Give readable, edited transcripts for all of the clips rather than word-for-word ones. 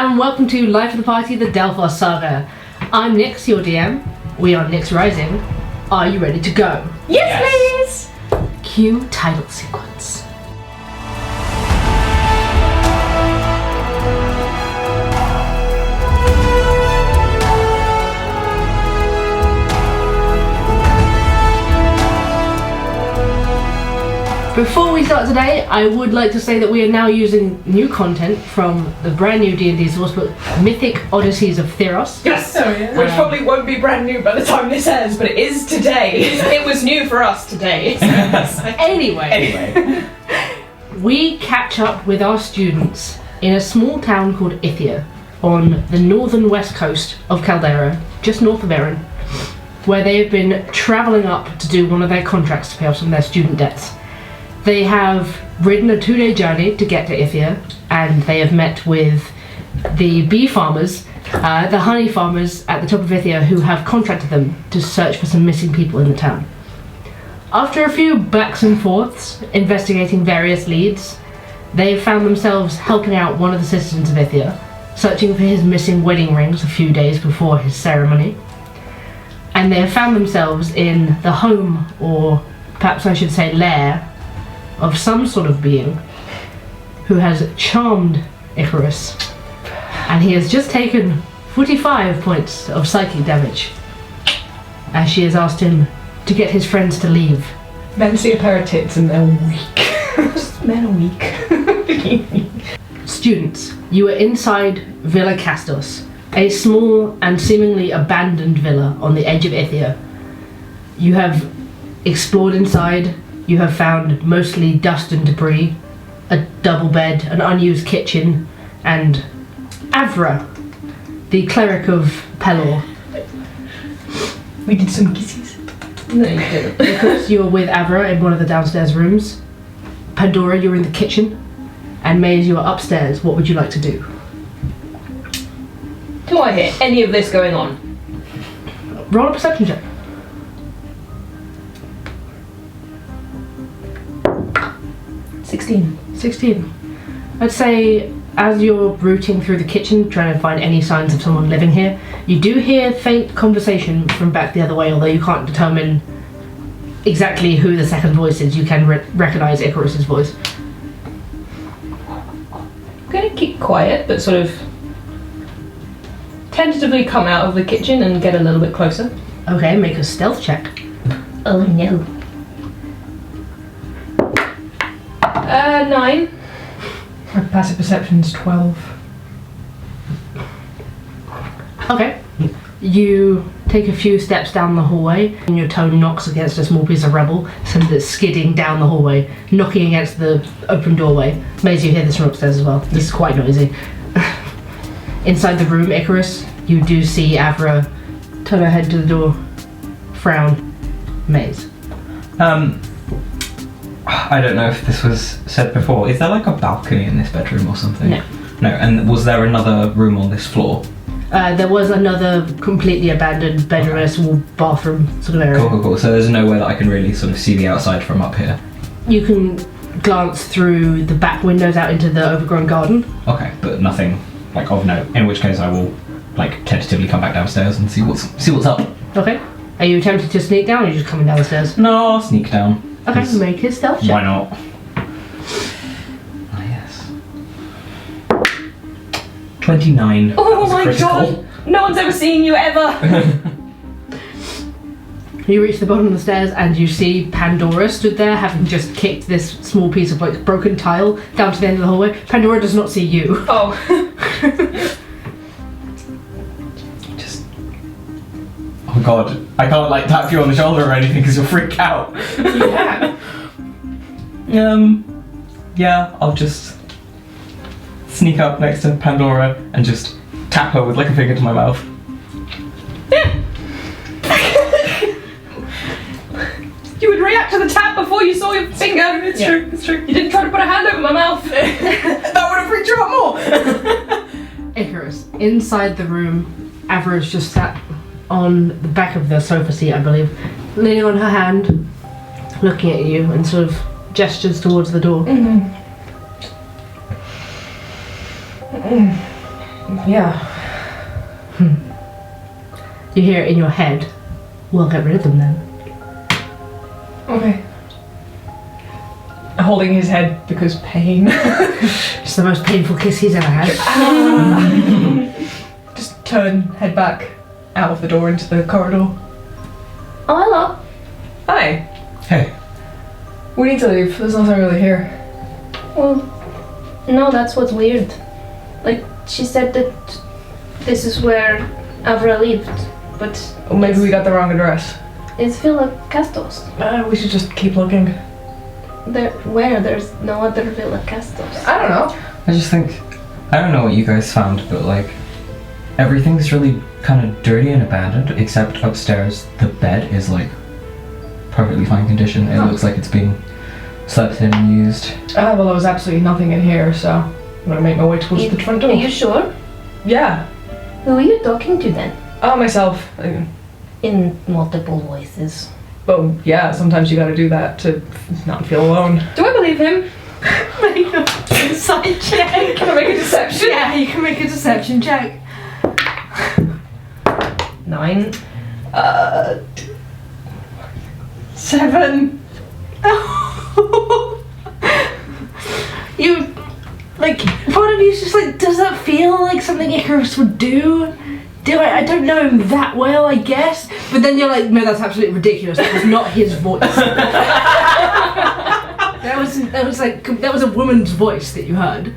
and welcome to Life of the Party, the Delphos Saga. I'm Nyx, your DM. We are NyxRising. Are you ready to go? Yes, please! Cue title sequence. Before we start today, I would like to say that we are now using new content from the brand new D&D source book, Mythic Odysseys of Theros. Yes, which probably won't be brand new by the time this airs, but it is today. It was new for us today. Anyway, we catch up with our students in a small town called Ithia on the northern west coast of Caldera, just north of Erin, where they have been travelling up to do one of their contracts to pay off some of their student debts. They have ridden a 2-day journey to get to Ithia, and they have met with the bee farmers, the honey farmers at the top of Ithia, who have contracted them to search for some missing people in the town. After a few backs and forths, investigating various leads, they have found themselves helping out one of the citizens of Ithia, searching for his missing wedding rings a few days before his ceremony. And they have found themselves in the home, or perhaps I should say lair, of some sort of being who has charmed Icarus, and he has just taken 45 points of psychic damage as she has asked him to get his friends to leave. Men see a pair of tits and they're weak. Just men are weak. Students, you are inside Villa Castos, a small and seemingly abandoned villa on the edge of Ithia. You have explored inside. You have found mostly dust and debris, a double bed, an unused kitchen, and Avra, the cleric of Pelor. We did some kisses. No, you didn't. Because you are with Avra in one of the downstairs rooms. Pandora, you're in the kitchen. And Maze, you are upstairs. What would you like to do? Do I hear any of this going on? Roll a perception check. 16. I'd say as you're rooting through the kitchen, trying to find any signs of someone living here, you do hear faint conversation from back the other way, although you can't determine exactly who the second voice is. You can recognise Icarus's voice. I'm going to keep quiet, but sort of tentatively come out of the kitchen and get a little bit closer. Okay, make a stealth check. Oh no. 9. My passive perception's 12. Okay. You take a few steps down the hallway and your toe knocks against a small piece of rubble, sends it skidding down the hallway, knocking against the open doorway. Maze, you hear this from upstairs as well. This is quite noisy. Inside the room, Icarus, you do see Avra turn her head to the door, frown. Maze. I don't know if this was said before. Is there like a balcony in this bedroom or something? No. No, and was there another room on this floor? There was another completely abandoned bedroom, a small bathroom sort of area. Cool. So there's nowhere that I can really sort of see the outside from up here? You can glance through the back windows out into the overgrown garden. Okay, but nothing like of note. In which case I will like tentatively come back downstairs and see what's up. Okay. Are you attempting to sneak down or are you just coming down the stairs? No, I'll sneak down. Okay, make his stealth check. Why not? Ah, yes. 29. Oh my critical. god! No one's ever seen you ever! You reach the bottom of the stairs and you see Pandora stood there, having just kicked this small piece of like broken tile down to the end of the hallway. Pandora does not see you. Oh. Oh god, I can't like tap you on the shoulder or anything because you'll freak out. Yeah, I'll just sneak up next to Pandora and just tap her with like a finger to my mouth. You would react to the tap before you saw your finger. It's true. You didn't try to put a hand over my mouth. That would have freaked you out more. Icarus, inside the room, Avra is just sat on the back of the sofa seat, I believe, leaning on her hand, looking at you and sort of gestures towards the door. Yeah. You hear it in your head. We'll get rid of them then. Okay. Holding his head because pain. It's the most painful kiss he's ever had. Just head back out of the door into the corridor. Oh, hello. Hi. Hey. We need to leave. There's nothing really here. Well, no, that's what's weird. Like, she said that this is where Avra lived, but Or maybe we got the wrong address. it's Villa Castos. We should just keep looking. Where? There's no other Villa Castos. I don't know. I just think, I don't know what you guys found, but like, everything's really kind of dirty and abandoned, except upstairs the bed is like perfectly fine condition. It looks like it's been slept in and used. Well, there was absolutely nothing in here, so I'm gonna make my way towards the front door. Are you sure? Yeah. Who are you talking to then? Myself. In multiple voices. Well, yeah, sometimes you gotta do that to not feel alone. Do I believe him? Make an insight check. Can I make a deception? Yeah, you can make a deception check. 9. 7. You, like, part of you's just like, does that feel like something Icarus would do? I don't know him that well, I guess. But then you're like, no, that's absolutely ridiculous. That was not his voice. that was a woman's voice that you heard.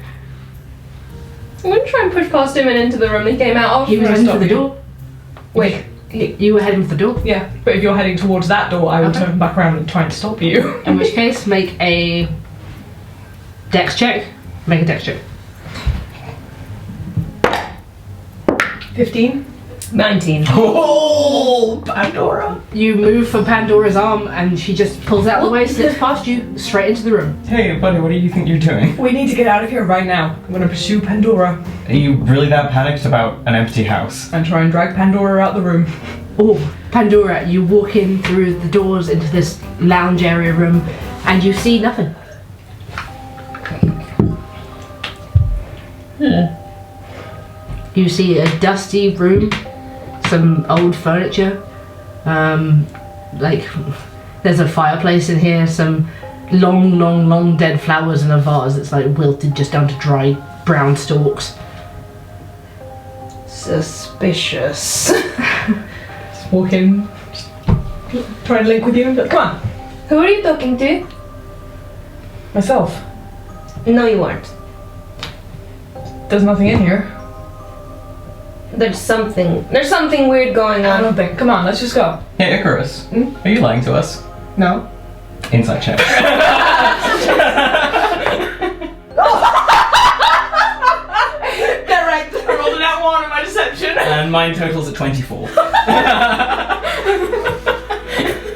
I'm gonna try and push past him and into the room he came out of. He was I heading for stop the you? door. Wait. You were heading for the door. Yeah, but if you're heading towards that door, I will Okay. turn back around and try and stop you. In which case, make a dex check. Make a dex check. 15. 19. Oh, Pandora. You move for Pandora's arm, and she just pulls out of the way, slips past you, straight into the room. Hey buddy, what do you think you're doing? We need to get out of here right now. I'm gonna pursue Pandora Are you really that panicked about an empty house? and try and drag Pandora out the room. Oh, Pandora, you walk in through the doors into this lounge area room, and you see nothing. You see a dusty room, some old furniture, like there's a fireplace in here, some long dead flowers in a vase that's like wilted just down to dry brown stalks. Suspicious. Just walk in, just try and link with you and be like, come on. Who are you talking to? Myself. No, you aren't. There's nothing in here. There's something weird going I on. don't think. Come on, let's just go. Hey Icarus, Hmm? are you lying to us? No. Insight check. Correct. I rolled an out 1 on my deception. And mine totals at 24.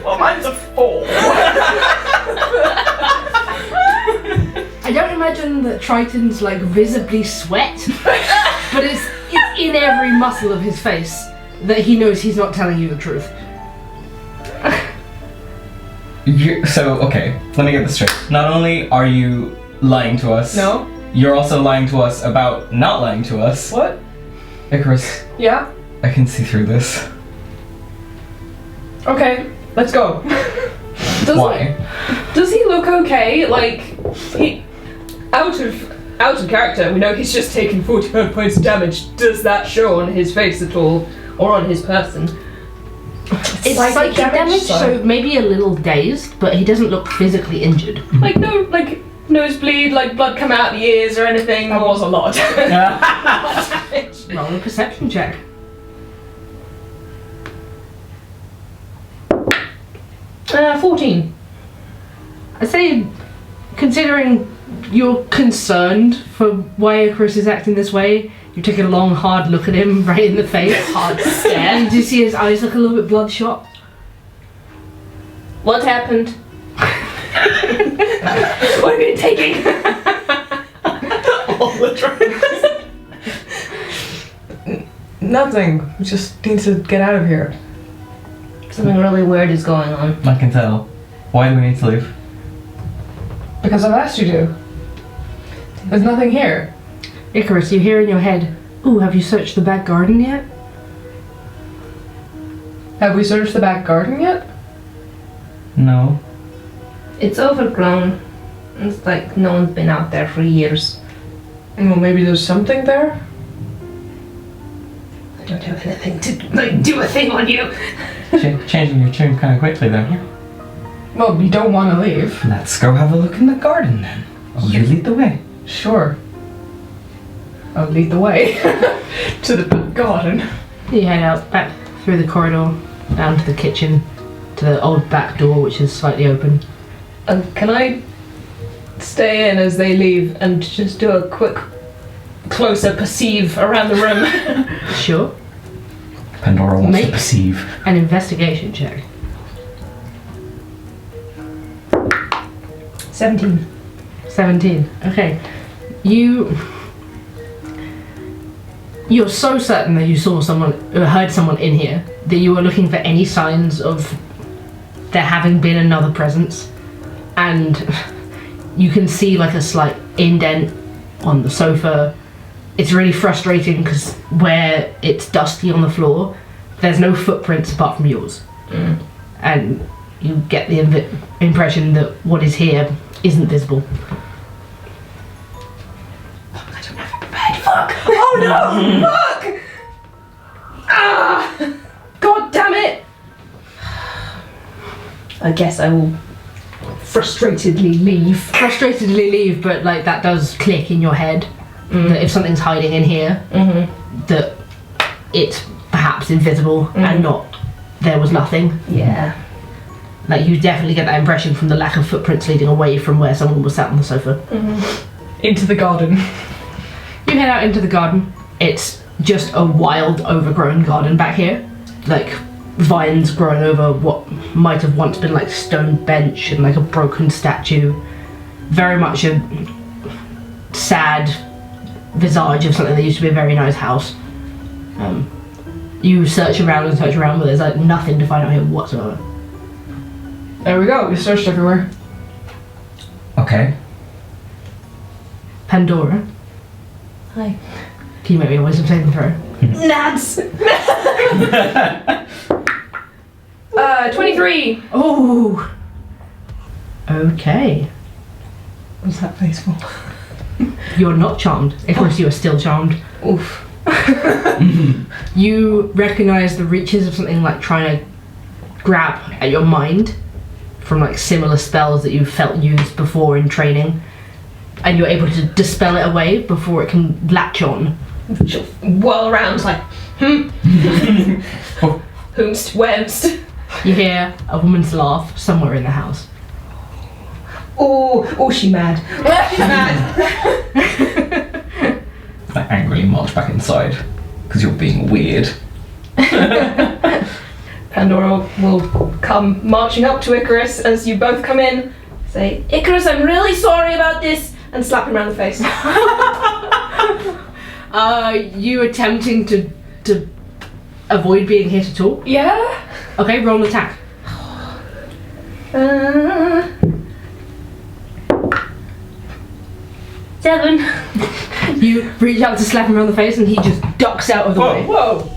Well, mine's a 4. I don't imagine that Tritons like visibly sweat, but it's in every muscle of his face that he knows he's not telling you the truth. So, okay, let me get this straight. Not only are you lying to us, No. you're also lying to us about not lying to us. What? Icarus, Yeah? I can see through this. Okay, let's go. Why? Does he look okay? Like, he... Out of character, we know he's just taken 45 points of damage. Does that show on his face at all? Or on his person? It's psychic damage, so maybe a little dazed, but he doesn't look physically injured. Like, no, like, nosebleed, like blood come out the ears or anything? That was a lot. Damage. Roll a perception check. 14. I'd say, considering you're concerned for why Icarus is acting this way, you take a long, hard look at him right in the face. Hard stare. And do you see his eyes look a little bit bloodshot? What happened? What have you been taking? All the drugs. Nothing. We just need to get out of here. Something really weird is going on. I can tell. Why do we need to leave? Because I've asked you to. There's nothing here. Icarus, you hear in your head, Ooh, have you searched the back garden yet? Have we searched the back garden yet? No. It's overgrown. It's like no one's been out there for years. Well, maybe there's something there? I don't have anything to, like, do a thing on you. Changing your tune kind of quickly there. Well, we don't want to leave. Let's go have a look in the garden then. You lead the way. Sure. I'll lead the way to the back garden. You head out back through the corridor, down to the kitchen, to the old back door, which is slightly open. And can I stay in as they leave and just do a quick closer perceive around the room? Sure. Pandora wants Make- to perceive. An investigation check. 17. 17. Okay. You're so certain that you saw someone, or heard someone in here, that you were looking for any signs of there having been another presence, and you can see like a slight indent on the sofa. It's really frustrating because where it's dusty on the floor, there's no footprints apart from yours. And you get the impression that what is here isn't visible. I don't have it prepared. Fuck! Oh no! Fuck! Ah! God damn it! I guess I will frustratedly leave. But like that does click in your head that if something's hiding in here, that it's perhaps invisible and not there was nothing. Yeah. Like you definitely get that impression from the lack of footprints leading away from where someone was sat on the sofa. Into the garden. You head out into the garden. It's just a wild, overgrown garden back here. Like vines growing over what might have once been like stone bench and like a broken statue. Very much a sad visage of something that used to be a very nice house. You search around, but there's like nothing to find out here whatsoever. There we go. We searched everywhere. Okay. Pandora, Hi. can you make me a wisdom saving throw? Nads! 23. Oh. Okay. What's that face for? You're not charmed. Of course, you are still charmed. Oof. You recognize the reaches of something like trying to grab at your mind from like similar spells that you felt used before in training, and you're able to dispel it away before it can latch on. She'll whirl around like, Whomst, whemst. You hear a woman's laugh somewhere in the house. Oh, she mad. She's mad. I angrily march back inside because you're being weird. Pandora will come marching up to Icarus as you both come in, say, Icarus, I'm really sorry about this, and slap him around the face. You attempting to avoid being hit at all? Yeah? Okay, roll an attack. 7. You reach out to slap him around the face and he just ducks out of the way. Whoa.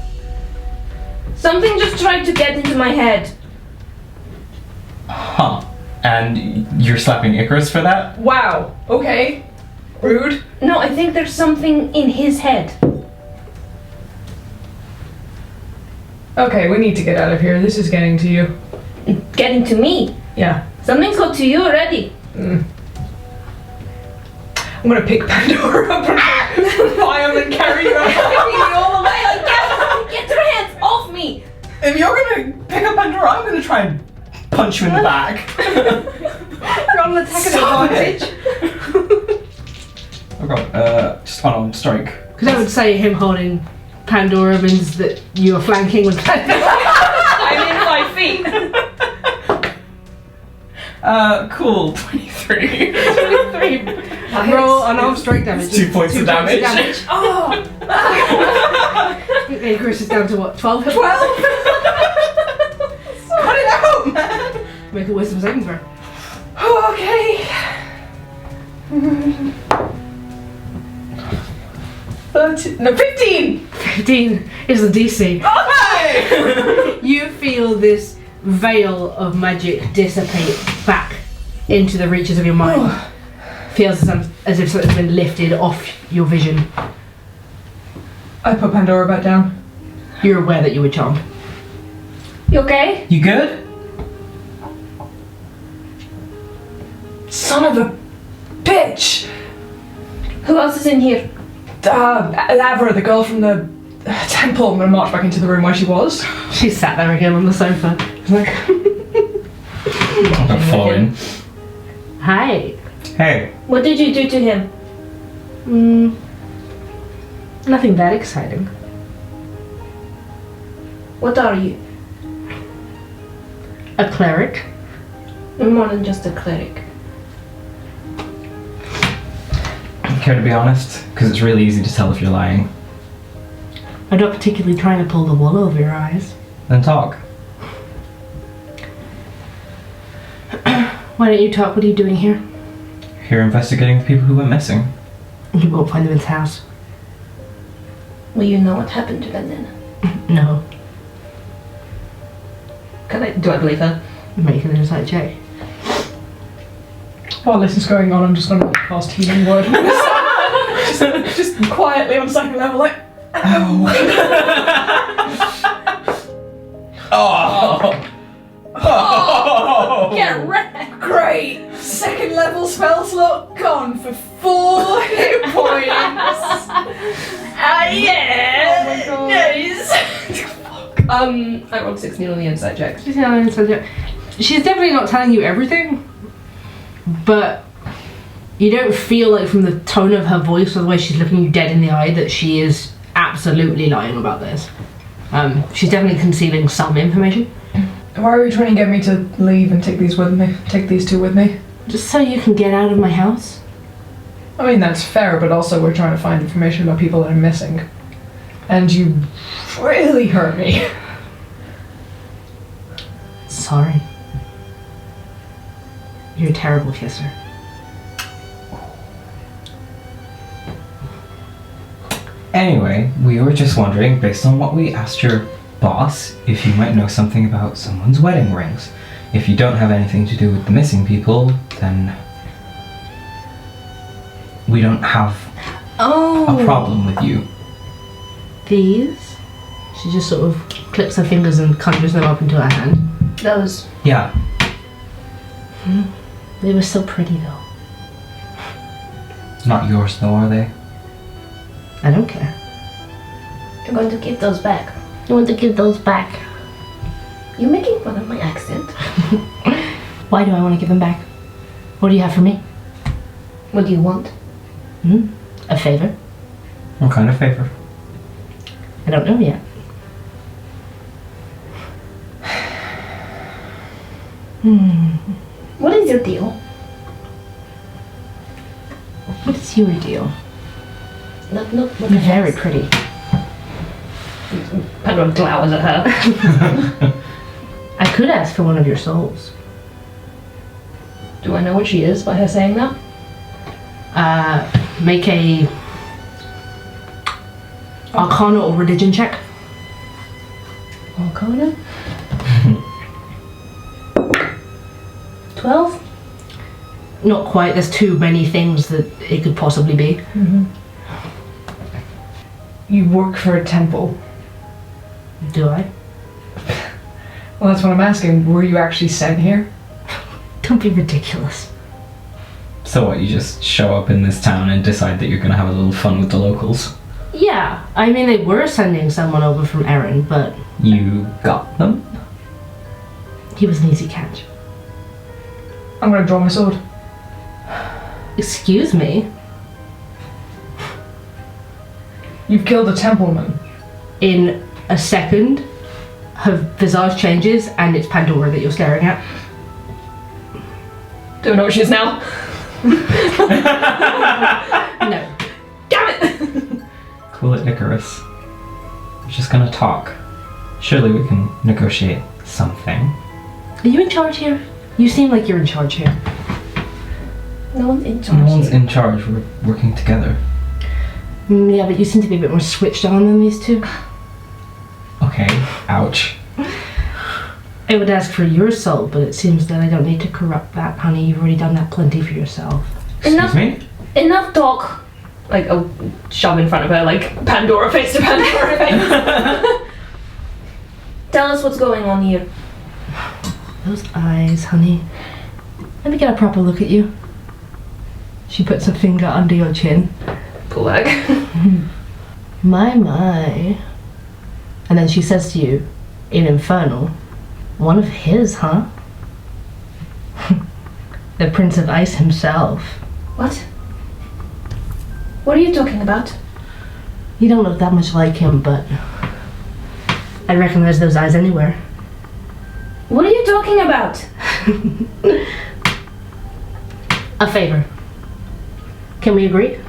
Something just tried to get into my head. Huh. And you're slapping Icarus for that? Wow. Okay. Rude. No, I think there's something in his head. Okay, we need to get out of here. This is getting to you. Getting to me. Yeah. Something's got to you already. I'm gonna pick Pandora up and file and carry her all the way. Like, Get your hands off me! If you're gonna pick up Pandora, I'm gonna try and punch you in the back. Roll an attack advantage. Oh god, just unarmed strike. Because I would say him holding Pandora means that you are flanking with Pandora. I'm in 5 feet. Cool, 23. 23. Roll unarmed strike damage. 2 points of damage. Oh! Icarus is down to what, 12? 12? Cut it out, man! Make a wisdom saving throw. Okay. 13. No, 15! 15 is the DC. Oh, You feel this veil of magic dissipate back into the reaches of your mind. Feels as if something's been lifted off your vision. I put Pandora back down. You're aware that you were charmed. You okay? You good? Son of a bitch! Who else is in here? Avra, the girl from the temple. I'm gonna march back into the room where she was. She sat there again on the sofa. She's like, I'm falling. hi. Hey. What did you do to him? Nothing that exciting. What are you? A cleric. You're more than just a cleric. Care to be honest? Because it's really easy to tell if you're lying. I'm not particularly trying to pull the wool over your eyes. Then talk. Why don't you talk? What are you doing here? Here investigating the people who went missing. You won't find them in his house. Will you know what happened to them then? No. Do I believe her? Make an insight check. While this is going on, I'm just gonna cast healing word. just quietly on second level, like. Oh. Get wrecked! Great! Second level spell slot gone for 4 hit points! Yeah! Oh my God. Nice! I rolled 16 on the insight check. She's not an insight check. She's definitely not telling you everything, but you don't feel like from the tone of her voice or the way she's looking you dead in the eye that she is absolutely lying about this. She's definitely concealing some information. Why are you trying to get me to leave and take these with me? Take these two with me? Just so you can get out of my house. I mean, that's fair, but also we're trying to find information about people that are missing. And you really hurt me. Sorry. You're a terrible kisser. Anyway, we were just wondering, based on what we asked your boss, if you might know something about someone's wedding rings. If you don't have anything to do with the missing people, then we don't have a problem with you. These? She just sort of clips her fingers and conjures them up into her hand. Those. Yeah. They were so pretty though. Not yours though, are they? I don't care. You're going to give those back. You want to give those back? You're making fun of my accent. Why do I want to give them back? What do you have for me? What do you want? A favor? What kind of favor? I don't know yet. What is your deal? What is your deal? Look You're very pretty. Pandora glowers at her. I could ask for one of your souls. Do I know what she is by her saying that? Make a Arcana or religion check. Arcana? 12? Not quite, there's too many things that it could possibly be. You work for a temple. Do I? Well, that's what I'm asking. Were you actually sent here? Don't be ridiculous. So what, you just show up in this town and decide that you're gonna have a little fun with the locals? Yeah, I mean they were sending someone over from Erin, but You got them? he was an easy catch. I'm gonna draw my sword. Excuse me? You've killed a templeman. In a second, her visage changes and it's Pandora that you're staring at. Don't know what she is now. No. Damn it! Cool it, Icarus. We're just gonna talk. Surely we can negotiate something. Are you in charge here? You seem like you're in charge here. No one's in charge. No one's in charge, we're working together. Yeah, but you seem to be a bit more switched on than these two. Okay, ouch. I would ask for your soul, but it seems that I don't need to corrupt that, honey. You've already done that plenty for yourself. Excuse me? Enough talk. Like, I'll shove in front of her, like, Pandora face to Pandora face. Tell us what's going on here. Those eyes, honey. Let me get a proper look at you. She puts a finger under your chin. Pull back. My. And then she says to you, in Infernal, one of his, huh? The Prince of Ice himself. What? What are you talking about? You don't look that much like him, but I recognize those eyes anywhere. What are you talking about? A favor. Can we agree?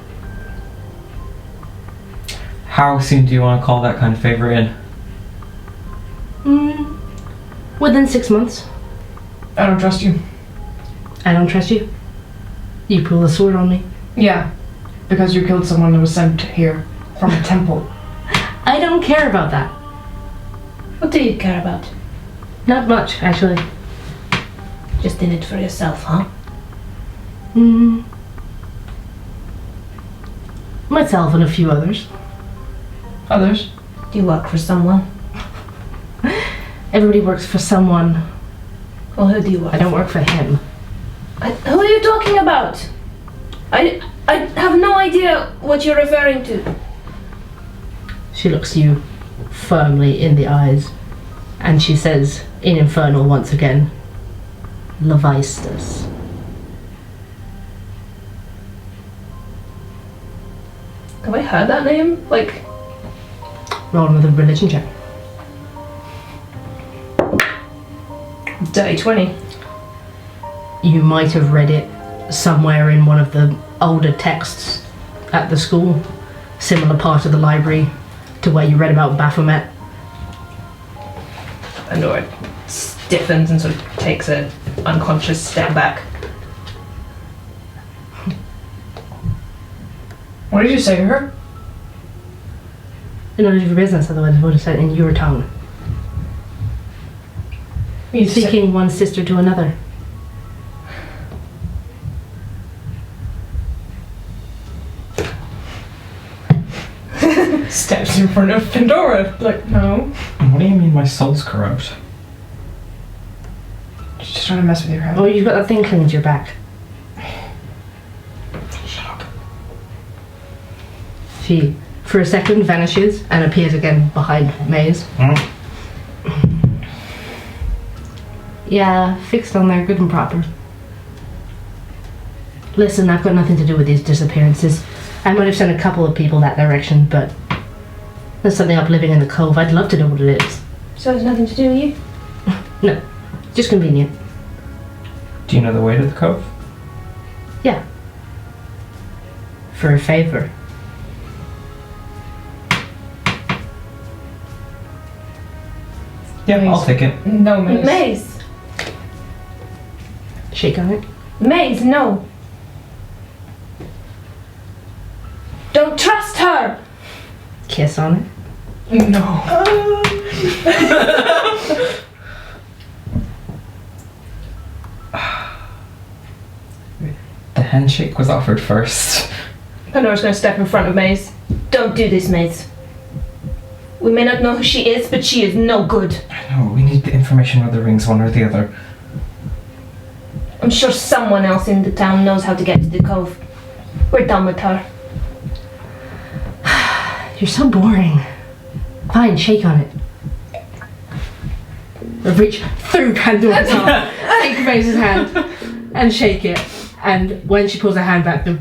How soon do you want to call that kind of favor in? Within 6 months. I don't trust you. I don't trust you. You pull a sword on me. Yeah, because you killed someone who was sent here from a temple. I don't care about that. What do you care about? Not much, actually. Just in it for yourself, huh? Myself and a few others. Others? Do you work for someone? Everybody works for someone. Well, who do you work I don't work for him. Who are you talking about? I have no idea what you're referring to. She looks you firmly in the eyes, and she says, in Infernal once again, Levistus. Have I heard that name? Like, Roll another religion check. dirty 20. You might have read it somewhere in one of the older texts at the school, similar part of the library to where you read about Baphomet. Pandora stiffens and sort of takes an unconscious step back. What did you say to her? None of your business, otherwise I would have said it in your tongue. You said- Seeking one sister to another. Steps in front of Pandora. Like, no. What do you mean my soul's corrupt? She's just trying to mess with your head. Oh, you've got that thing clinging to your back. Shut up. She, for a second, vanishes and appears again behind Maze. Yeah, fixed on there, good and proper. Listen, I've got nothing to do with these disappearances. I might have sent a couple of people that direction, but there's something up living in the cove. I'd love to know what it is. So it's nothing to do with you? No, just convenient. Do you know the way to the cove? Yeah. For a favor. Yeah, I'll take it. No, Mace. Maze! Shake on it. Maze, no! Don't trust her! Kiss on it. No. The handshake was offered first. Pandora's gonna step in front of Maze. Don't do this, Maze. We may not know who she is, but she is no good. I know, we need the information whether rings one or the other. I'm sure someone else in the town knows how to get to the cove. We're done with her. You're so boring. Fine, shake on it. Reach through Pandora's arm, take Maze's hand, and shake it. And when she pulls her hand back, the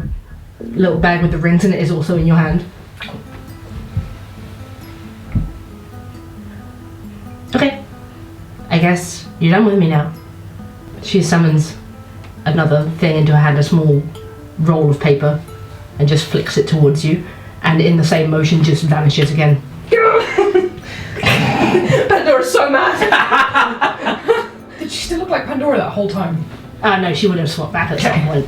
little bag with the rings in it is also in your hand. Okay. I guess you're done with me now. She summons another thing into her hand, a small roll of paper, and just flicks it towards you. And in the same motion just vanishes again. Pandora's so mad. Did she still look like Pandora that whole time? No, she would have swapped back at some point.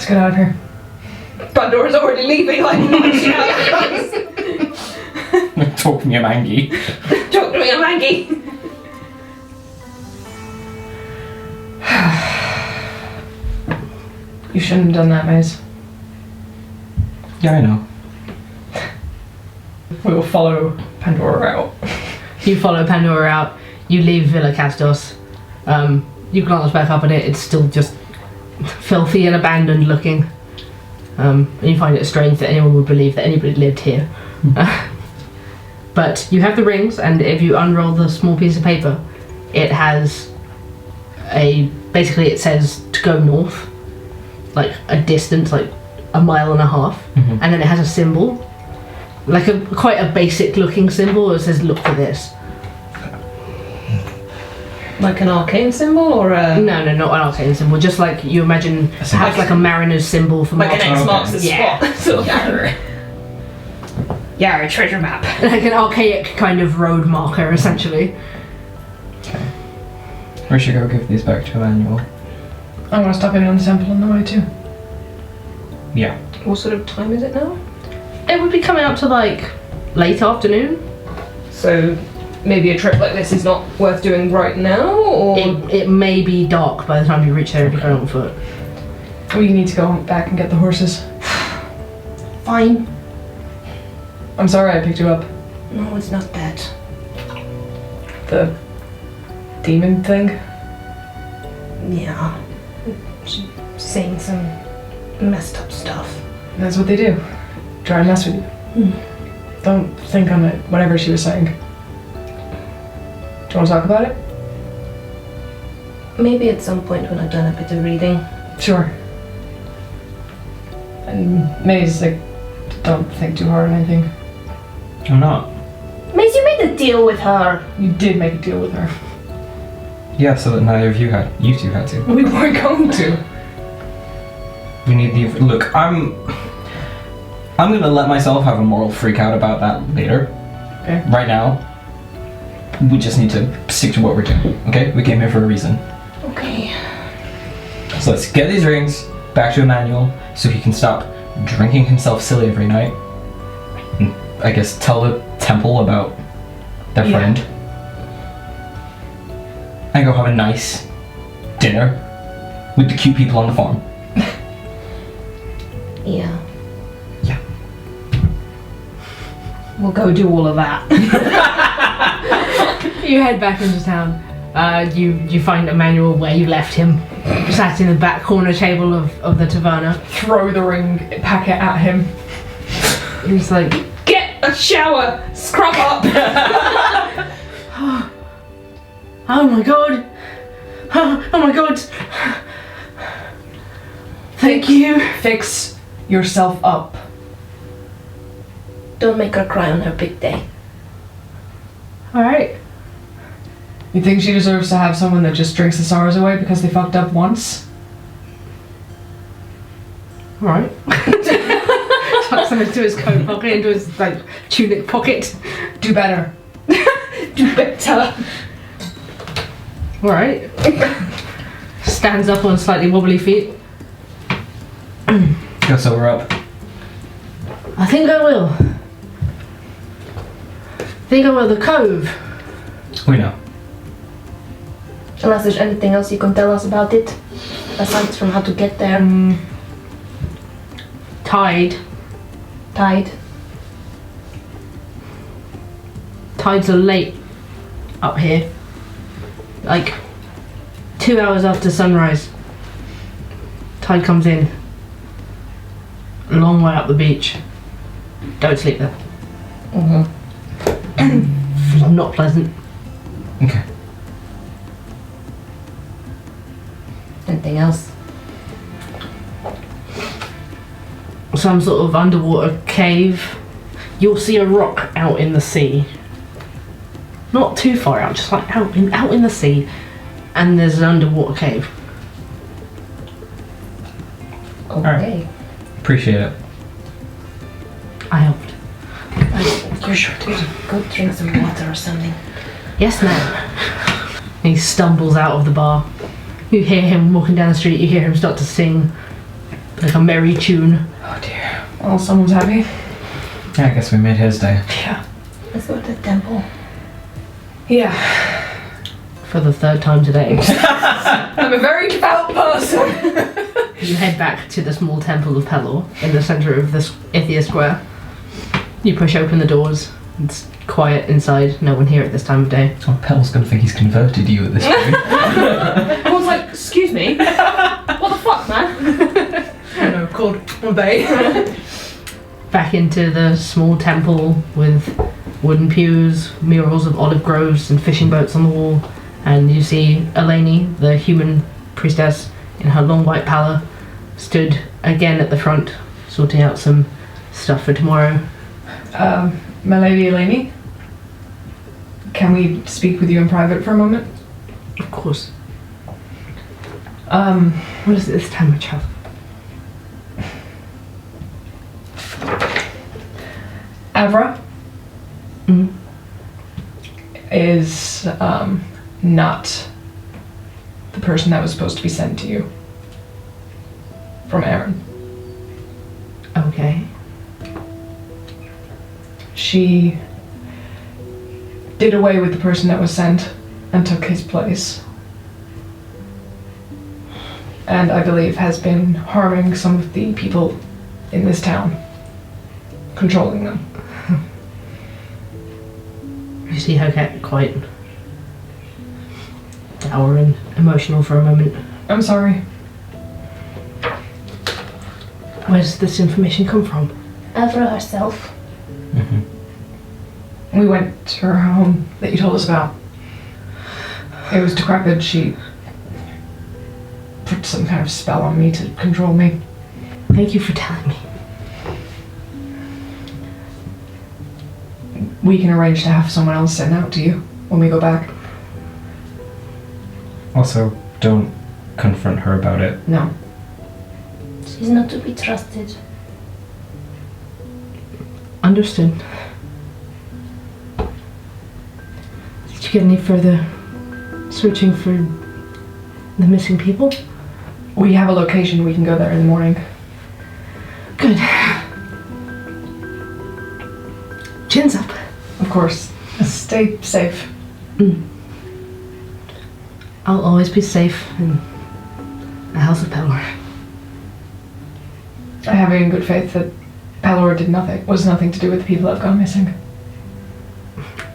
Let's get out of here. Pandora's already leaving, like, marching out. Talk me a mangy. Talk to me, Maggie. You shouldn't have done that, Maze. Yeah, I know. We will follow Pandora out. You follow Pandora out. You leave Villa Castos. You glance back up at it. It's still just filthy and abandoned looking. And you find it strange that anyone would believe that anybody lived here. But you have the rings, and if you unroll the small piece of paper, it has basically it says to go north, like a distance, like a mile and a half, and then it has a symbol, like quite a basic looking symbol. It says, look for this. Like an arcane symbol, or a... No, not an arcane symbol, just like you imagine perhaps like a mariner's symbol for like an X marks the Yeah. spot. So, yeah, a treasure map. Like an archaic kind of road marker, essentially. Okay. We should go give these back to Emmanuel. I'm gonna stop in on the temple on the way too. Yeah. What sort of time is it now? It would be coming up to like late afternoon. So maybe a trip like this is not worth doing right now, or It may be dark by the time you reach there if you're going on foot. we need to go back and get the horses. Fine. I'm sorry I picked you up. No, it's not that. The demon thing. Yeah. She's saying some messed up stuff. That's what they do. Try and mess with you. Don't think on it. Whatever she was saying. Do you want to talk about it? Maybe at some point when I've done a bit of reading. Sure. And Maze, like, don't think too hard on anything. I'm not. Maze, you made a deal with her. You did make a deal with her. Yeah, so that neither of you two had to. We weren't going to. We need the look. I'm gonna let myself have a moral freak out about that later. Okay. Right now, we just need to stick to what we're doing. Okay? We came here for a reason. Okay. So let's get these rings back to Emmanuel so he can stop drinking himself silly every night. And I guess tell the temple about their friend. And go have a nice dinner with the cute people on the farm. Yeah. Yeah. We'll go do all of that. You head back into town. You find Emmanuel where you left him, sat in the back corner table of the taverna. Throw the ring packet at him. He's like, Get a shower! Scrub up! oh my god! Oh my god! Thank you! Fix yourself up. Don't make her cry on her big day. Alright. You think she deserves to have someone that just drinks the sorrows away because they fucked up once? Alright. Tucks them into his coat pocket, into his like tunic pocket. Do better. Do better. Alright. Stands up on slightly wobbly feet. Go sober up. I think I will. The cove. We know. Unless there's anything else you can tell us about it, aside from how to get there. Tide. Tides are late up here. Like 2 hours after sunrise. Tide comes in. A long way up the beach. Don't sleep there. Not pleasant. Okay. Anything else? Some sort of underwater cave. You'll see a rock out in the sea. Not too far out, just like out in the sea. And there's an underwater cave. Okay. Appreciate it. I helped. You're sure to go drink some water or something. Yes, ma'am. He stumbles out of the bar. You hear him walking down the street, you hear him start to sing like a merry tune. Oh dear. Well, someone's happy. Yeah, I guess we made his day. Yeah. Let's go to the temple. Yeah. For the third time today. I'm a very devout person. You head back to the small temple of Pelor in the centre of the Ithia Square. You push open the doors. It's quiet inside. No one here at this time of day. Oh, Pel's gonna think he's converted you at this point. Everyone's like, excuse me. What the fuck, man? I know, called obey. Back into the small temple with wooden pews, murals of olive groves and fishing boats on the wall. And you see Eleni, the human priestess, in her long white pallor, stood again at the front, sorting out some stuff for tomorrow. My lady Eleni, can we speak with you in private for a moment? Of course. What is it this time, my child? Avra is not the person that was supposed to be sent to you from Aaron. Okay. She did away with the person that was sent and took his place. And I believe has been harming some of the people in this town, controlling them. You see her get quite dour and emotional for a moment. I'm sorry. Where does this information come from? Avra herself. We went to her home that you told us about. It was decrepit. She put some kind of spell on me to control me. Thank you for telling me. We can arrange to have someone else sent out to you when we go back. Also, don't confront her about it. No. She's not to be trusted. Understood. Did you get any further searching for the missing people? We have a location. We can go there in the morning. Good. Chins up. Of course. Stay safe. I'll always be safe in the House of Pelor. I have it in good faith that Pelor did nothing. Was nothing to do with the people that have gone missing.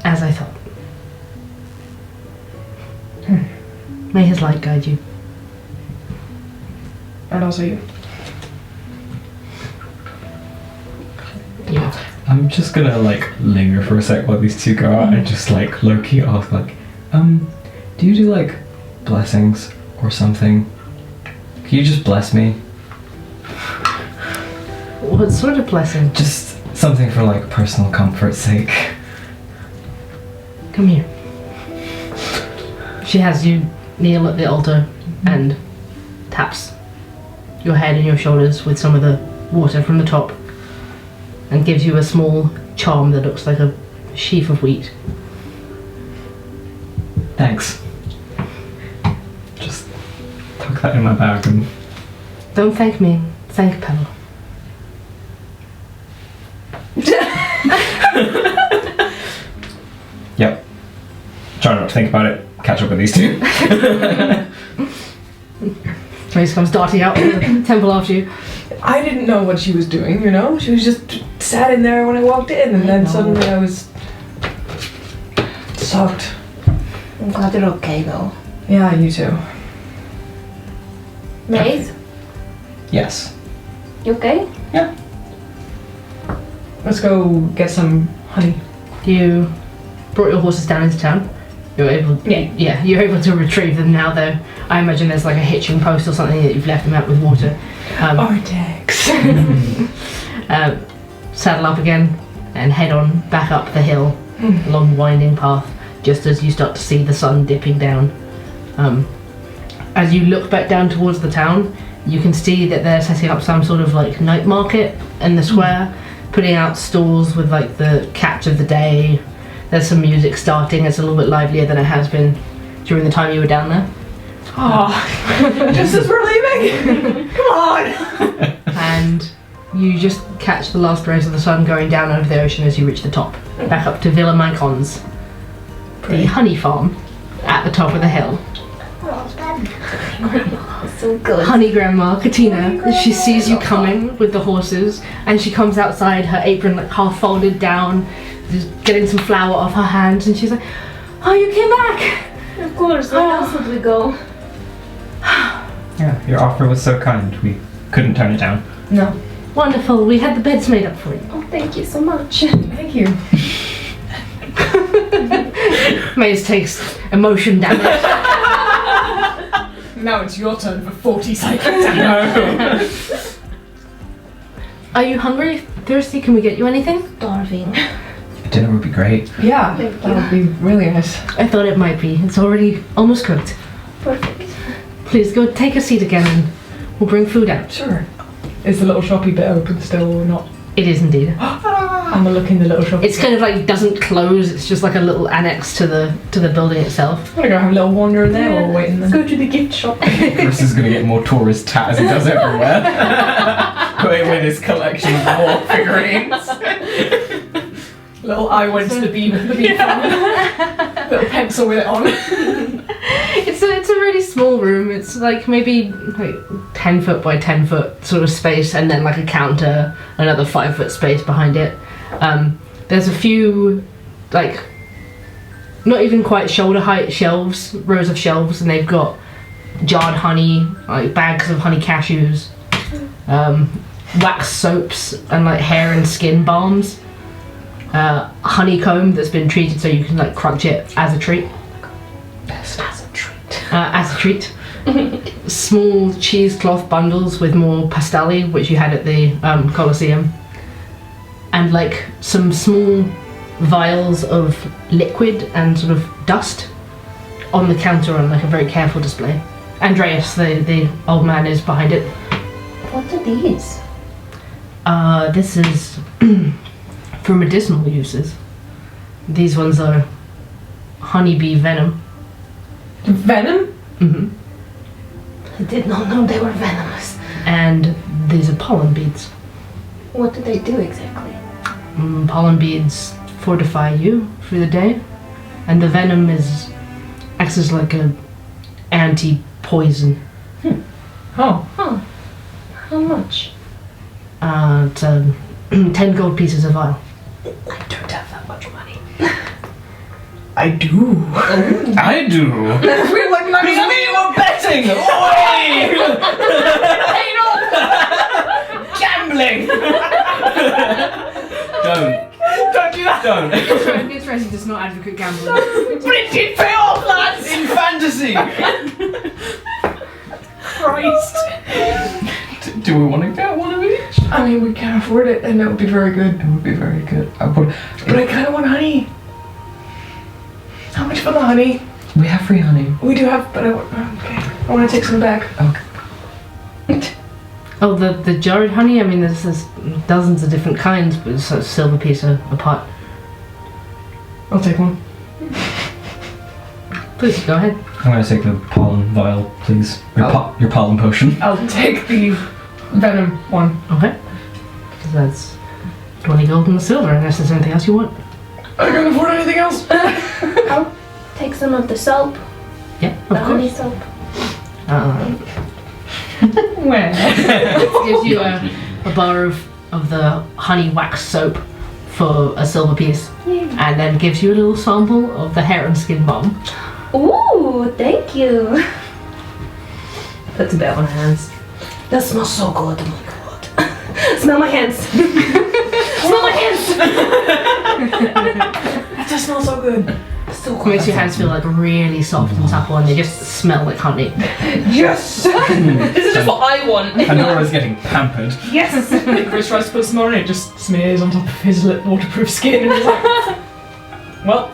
As I thought. May his light guide you. And also you. Yeah. I'm just gonna like linger for a sec while these two go out and just like low-key ask like, do you do like blessings or something? Can you just bless me? What sort of blessing? Just something for like personal comfort's sake. Come here. She has you kneel at the altar and taps your head and your shoulders with some of the water from the top and gives you a small charm that looks like a sheaf of wheat. Thanks. Just tuck that in my bag and... Don't thank me, thank Pelor. Yep. Try not to think about it. Catch up with these two. Trace comes darting out of the temple after you. I didn't know what she was doing, you know? She was just sat in there when I walked in, and then suddenly I was soaked. I'm glad you're okay though. Yeah, you too. Maze, Yes. you okay? Let's go get some honey. You brought your horses down into town. You're able, you're able to retrieve them now. Though I imagine there's like a hitching post or something that you've left them at with water. Artex. Saddle up again and head on back up the hill along the winding path. Just as you start to see the sun dipping down. As you look back down towards the town, you can see that they're setting up some sort of like night market in the square, putting out stalls with like the catch of the day. There's some music starting. It's a little bit livelier than it has been during the time you were down there. Oh, just as we're leaving? Come on! And you just catch the last rays of the sun going down over the ocean as you reach the top. Back up to Villa Mycons, the honey farm at the top of the hill. So good. Honey Grandma, Katina, she sees you coming with the horses, and she comes outside, her apron like half folded down, just getting some flour off her hands, and she's like, "Oh, you came back!" Of course, where else would we go? Yeah, your offer was so kind. We couldn't turn it down. No. Wonderful, we had the beds made up for you. Oh, thank you so much. Thank you. Maze takes emotion damage. Now it's your turn for 40 seconds. Are you hungry? Thirsty? Can we get you anything? Starving. Dinner would be great. Yeah, Thank that would be really nice. I thought it might be. It's already almost cooked. Perfect. Please go take a seat again and we'll bring food out. Sure. Is the little shoppy bit open still or not? It is indeed. I'm gonna look in the little shop. It's kind of like doesn't close, it's just like a little annex to the building itself. I'm gonna go have a little wander in there while we're waiting then. Go to the gift shop. Chris is gonna get more tourist tat as he does everywhere. Going with his collection of war figurines. Little I went to the beam farm. Little pencil with it on. It's a really small room. It's like maybe like 10 foot by 10 foot sort of space, and then like a counter, another 5 foot space behind it. There's a few like not even quite shoulder height shelves, rows of shelves, and they've got jarred honey, like bags of honey cashews, wax soaps, and like hair and skin balms. Honeycomb that's been treated so you can like crunch it as a treat. As a treat. Small cheesecloth bundles with more pastali, which you had at the Colosseum, and like some small vials of liquid and sort of dust on the counter on like a very careful display. Andreas, the old man, is behind it. What are these? This is for medicinal uses. These ones are honeybee venom. Venom? Mm-hmm. I did not know they were venomous. And these are pollen beads. What do they do exactly? Pollen beads fortify you through the day, and the venom acts as like a anti-poison. Oh. Oh. How much? It's 10 gold pieces a vial. I don't have that much money. I do. I do. We're like Because we were betting! Oi! Gambling! Don't do that! Don't. NyxRising does not advocate gambling. But it did pay off, lads! In fantasy! Christ. Do we want to get one of each? I mean, we can't afford it, and that would be very good. It would be very good. But I kind of want honey. How much for the honey? We have free honey. We do have, but okay. I want to take some back. Okay. Oh, the jarred honey? I mean, there's dozens of different kinds, but it's a silver piece a pot. I'll take one. Please, go ahead. I'm going to take the pollen vial, please. Your pollen potion. I'll take the venom one. Okay. So that's 20 gold and silver, unless there's anything else you want. I can't afford anything else. I'll take some of the soap. Yeah, The of honey course. soap. Where? It gives you a bar of the honey wax soap for a silver piece, and then gives you a little sample of the hair and skin balm. Ooh, thank you. That's a bit on hands. That smells so good. Oh my god. Smell my hands. Smell my hands. That just smells so good. So It makes your hands feel like really soft and supple, and they just smell like honey. Yes! This is just what I want. Pandora's getting pampered. Yes! Chris tries to put some more in it, just smears on top of his waterproof skin, and he's like, well.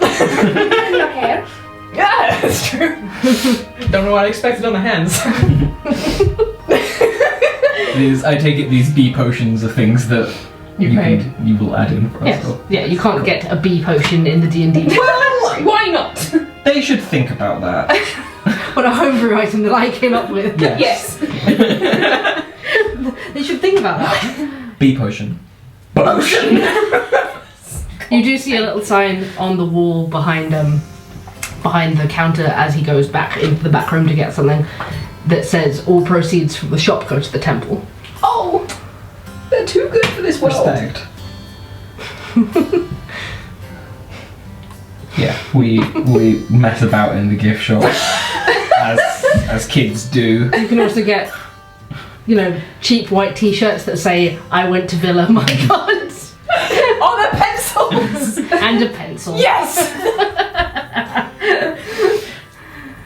your hair. Yeah, that's true. Don't know what I expected on the hands. I take it these bee potions are things that You paid. you will add in for us. Yes. or- Yeah, you can't get a bee potion in the D&D. Well, why not? They should think about that. what a homebrew item that I came up with. Yes. They should think about that. Bee potion. Potion! You do see a little sign on the wall behind the counter as he goes back into the back room to get something that says all proceeds from the shop go to the temple. Oh, they're too good for this world. Respect. Yeah, we mess about in the gift shop as kids do. You can also get, cheap white t-shirts that say "I went to Villa, my gods," Oh, they're pencils. and a pencil. Yes.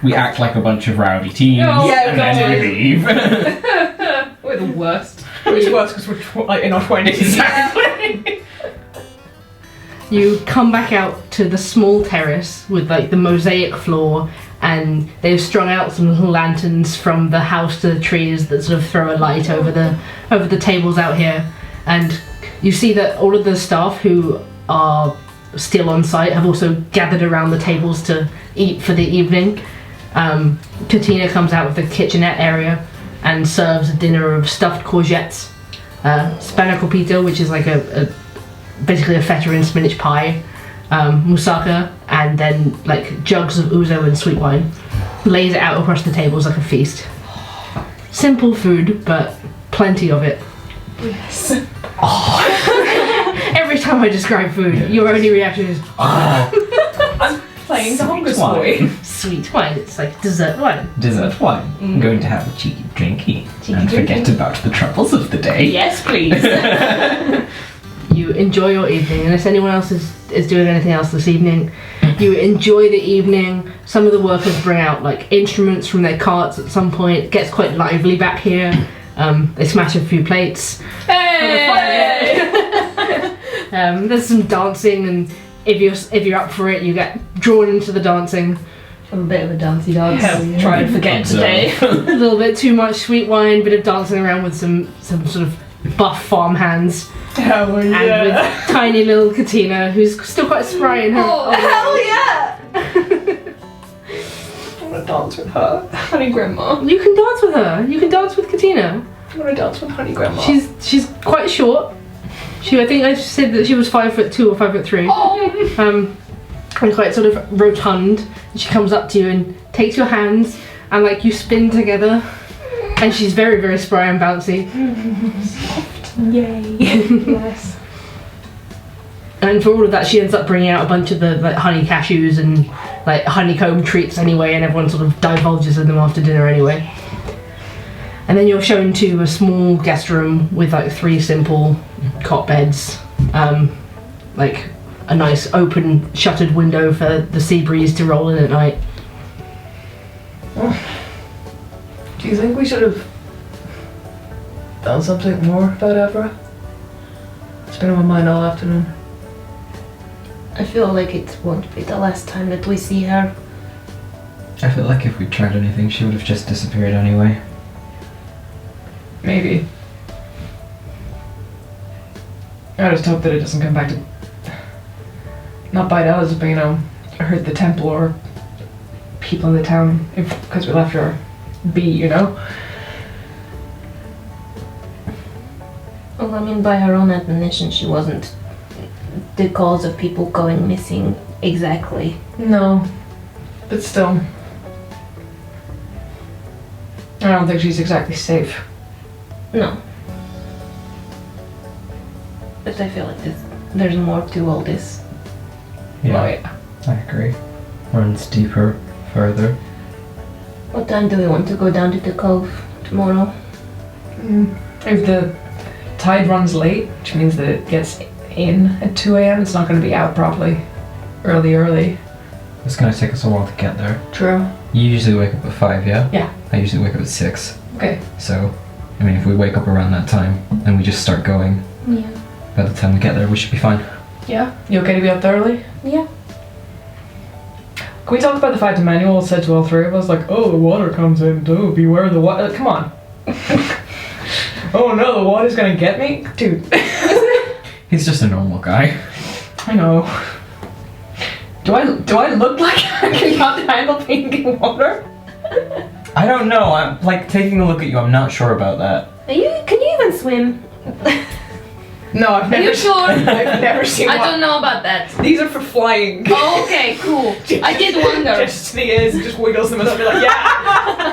We act like a bunch of rowdy teens, Oh, yeah, and then we leave. We're the worst. Which worse because we're in our 20s. Exactly. You come back out to the small terrace with the mosaic floor, and they've strung out some little lanterns from the house to the trees that sort of throw a light over the tables out here. And you see that all of the staff who are still on site have also gathered around the tables to eat for the evening. Katina comes out of the kitchenette area and serves a dinner of stuffed courgettes, spanakopito, which is like basically a feta and spinach pie, moussaka, and then jugs of ouzo and sweet wine. Lays it out across the tables like a feast. Simple food, but plenty of it. Yes. Every time I describe food, your only reaction is I'm playing the Hogarth boy. sweet wine. It's like dessert wine. Dessert wine. I'm going to have a cheeky drinky and forget about the troubles of the day. Yes, please. You enjoy your evening, unless anyone else is doing anything else this evening. You enjoy the evening. Some of the workers bring out instruments from their carts at some point. It gets quite lively back here. They smash a few plates. Hey! There's some dancing, and if you're up for it, you get drawn into the dancing. A bit of a dancey dance. Yeah, try and forget today. A little bit too much sweet wine, bit of dancing around with some sort of buff farm hands. Hell And with tiny little Katina, who's still quite spry in her. hell yeah! I want to dance with her. Honey Grandma. You can dance with her. You can dance with Katina. I want to dance with Honey Grandma. She's quite short. I think I said that she was 5'2" or 5'3". Oh. And quite sort of rotund. And she comes up to you and takes your hands and you spin together. And she's very, very spry and bouncy. Yay. Yes. And for all of that, she ends up bringing out a bunch of the honey cashews and honeycomb treats anyway, and everyone sort of divulges in them after dinner anyway. And then you're shown to a small guest room with 3 simple cot beds, a nice open shuttered window for the sea breeze to roll in at night. Do you think we should have done something more about Avra? It's been on my mind all afternoon. I feel like it won't be the last time that we see her. I feel like if we tried anything, she would have just disappeared anyway. Maybe. I just hope that it doesn't come back to... Not bite us, but hurt the temple or people in the town because we left her be, Well, by her own admonition, she wasn't the cause of people going missing exactly. No, but still. I don't think she's exactly safe. No. But I feel like there's more to all this. Yeah, Oh, yeah. I agree. Runs deeper, further. What time do we want to go down to the cove tomorrow? If the tide runs late, which means that it gets in at 2 a.m., it's not going to be out properly. Early. It's gonna take us a while to get there. True. You usually wake up at 5, yeah? Yeah. I usually wake up at 6. Okay. So, if we wake up around that time and we just start going, Yeah. by the time we get there, we should be fine. Yeah? You okay to be up there early? Yeah. Can we talk about the fact the manual said to all 3 of us, oh, the water comes in, oh, beware the water. Come on. Oh no, the water's gonna get me? Dude. He's just a normal guy. I know. Do I look like I cannot handle being in water? I don't know. I'm like taking a look at you. I'm not sure about that. Can you even swim? No, I've Are never. you sure? I've never seen I one. don't know about that. These are for flying. Oh, okay, cool. I did wonder. Just to the ears and just wiggles them and I'll be like, yeah.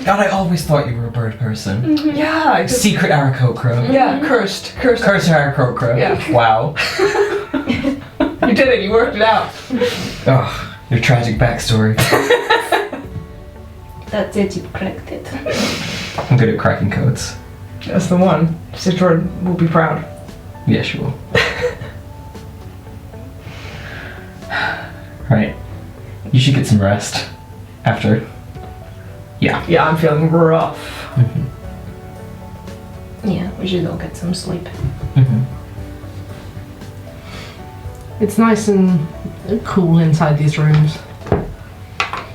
God, I always thought you were a bird person. Yeah. I just, Secret Araco Crow. yeah. Cursed. Cursor Araco Crow. Yeah. Wow. You did it. You worked it out. Ugh, your tragic backstory. That's it, you cracked it. I'm good at cracking codes. That's the one. Citron will be proud. Yeah, she will. Right. You should get some rest. After. Yeah. Yeah, I'm feeling rough. Yeah, we should go get some sleep. It's nice and cool inside these rooms.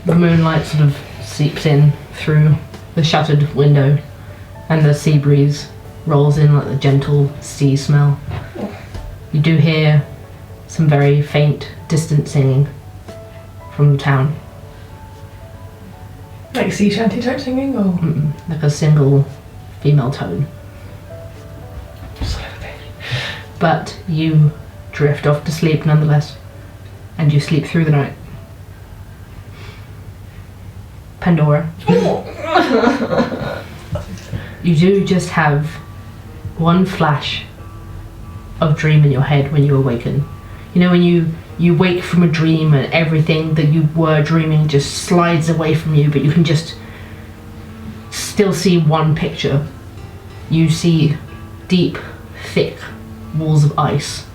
The moonlight sort of seeps in through the shuttered window, and the sea breeze rolls in like the gentle sea smell. You do hear some very faint, distant singing from the town. Like sea shanty type singing, or Like a single female tone. But you drift off to sleep nonetheless, and you sleep through the night. Pandora. You do just have one flash of dream in your head when you awaken. You know, when you wake from a dream and everything that you were dreaming just slides away from you, but you can just still see one picture. You see deep, thick walls of ice.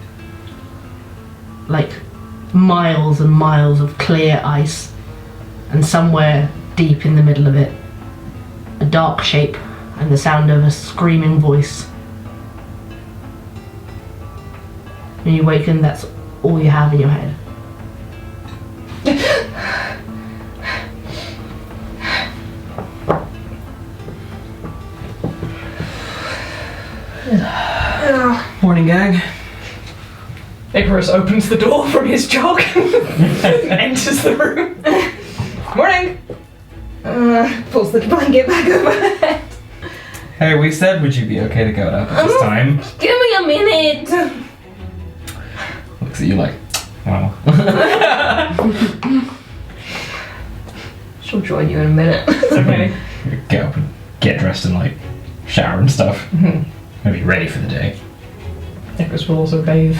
Like miles and miles of clear ice. And somewhere deep in the middle of it, a dark shape and the sound of a screaming voice. When you awaken, that's all you have in your head. Morning, gang. Icarus opens the door from his jog and enters the room. Morning! Pulls the blanket back over her head. Hey, we said would you be okay to go up at this time? Give me a minute. Looks at you like, wow. She'll join you in a minute. Okay. Get up and get dressed and like shower and stuff. Maybe ready for the day. Icarus will also bathe.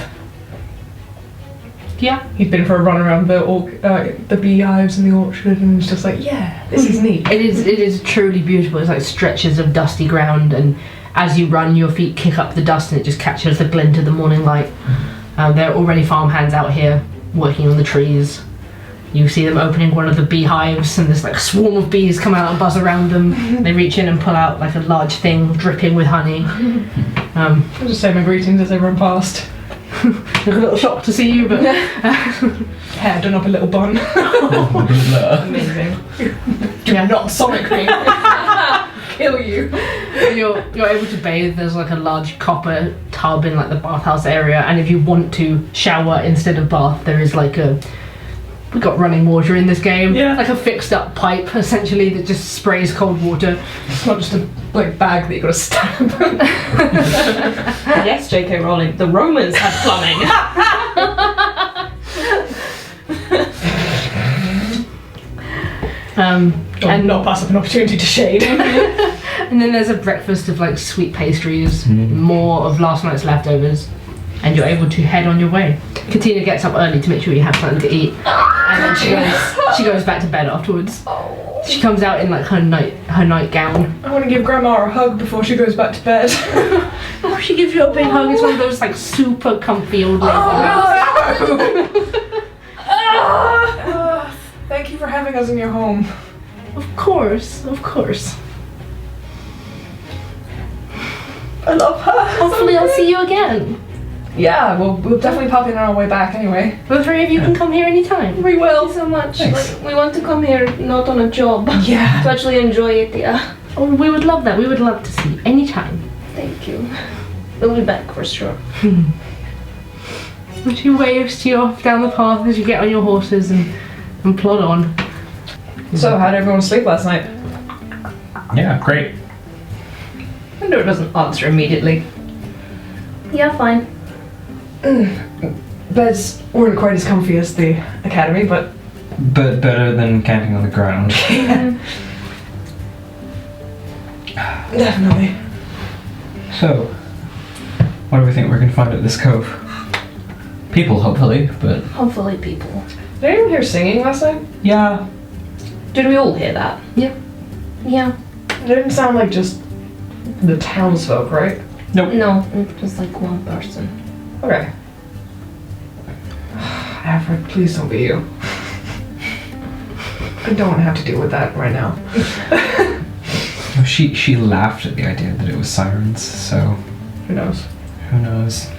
Yeah. He's been for a run around the beehives in the orchard and it's just like, yeah, this is neat. It is truly beautiful. It's like stretches of dusty ground, and as you run, your feet kick up the dust and it just catches the glint of the morning light. There are already farmhands out here working on the trees. You see them opening one of the beehives and there's like a swarm of bees come out and buzz around them. They reach in and pull out like a large thing dripping with honey. I'll just say my greetings as they run past. They're a little shocked to see you, but Hair done up a little bun. Amazing. Do not sonic me. Kill you. you're able to bathe. There's like a large copper tub in like the bathhouse area, and if you want to shower instead of bath, there is like we got running water in this game. Yeah. Like a fixed up pipe essentially that just sprays cold water. It's not just a bag that you gotta stab. Yes, J.K. Rowling. The Romans had plumbing. And not pass up an opportunity to shade. And then there's a breakfast of like sweet pastries, more of last night's leftovers, and you're able to head on your way. Katina gets up early to make sure you have something to eat, and then she goes back to bed afterwards. She comes out in like her nightgown. I want to give Grandma a hug before she goes back to bed. Oh, she gives you a big hug. It's one of those like super comfy old lady hugs. Thank you for having us in your home. Of course. I love her. Hopefully I'll see you again. Yeah, we'll definitely pop in on our way back anyway. The three of you can come here anytime. We will. Thank you so much. Thanks. Like, we want to come here not on a job. Yeah. To actually enjoy it, yeah. Oh, we would love that. We would love to see you anytime. Thank you. We'll be back for sure. And she waves to you off down the path as you get on your horses and plod on. So, how did everyone sleep last night? Yeah, great. Pandora doesn't answer immediately. Yeah, fine. Beds weren't quite as comfy as the academy, but But better than camping on the ground. definitely. So, what do we think we're gonna find at this cove? People, hopefully, but Hopefully people. Did anyone hear singing last night? yeah. Did we all hear that? Yeah. It didn't sound like just the townsfolk, right? No, it was like one person. Okay. Avra, please don't be you. I don't want to have to deal with that right now. No, she laughed at the idea that it was sirens, so Who knows? who knows?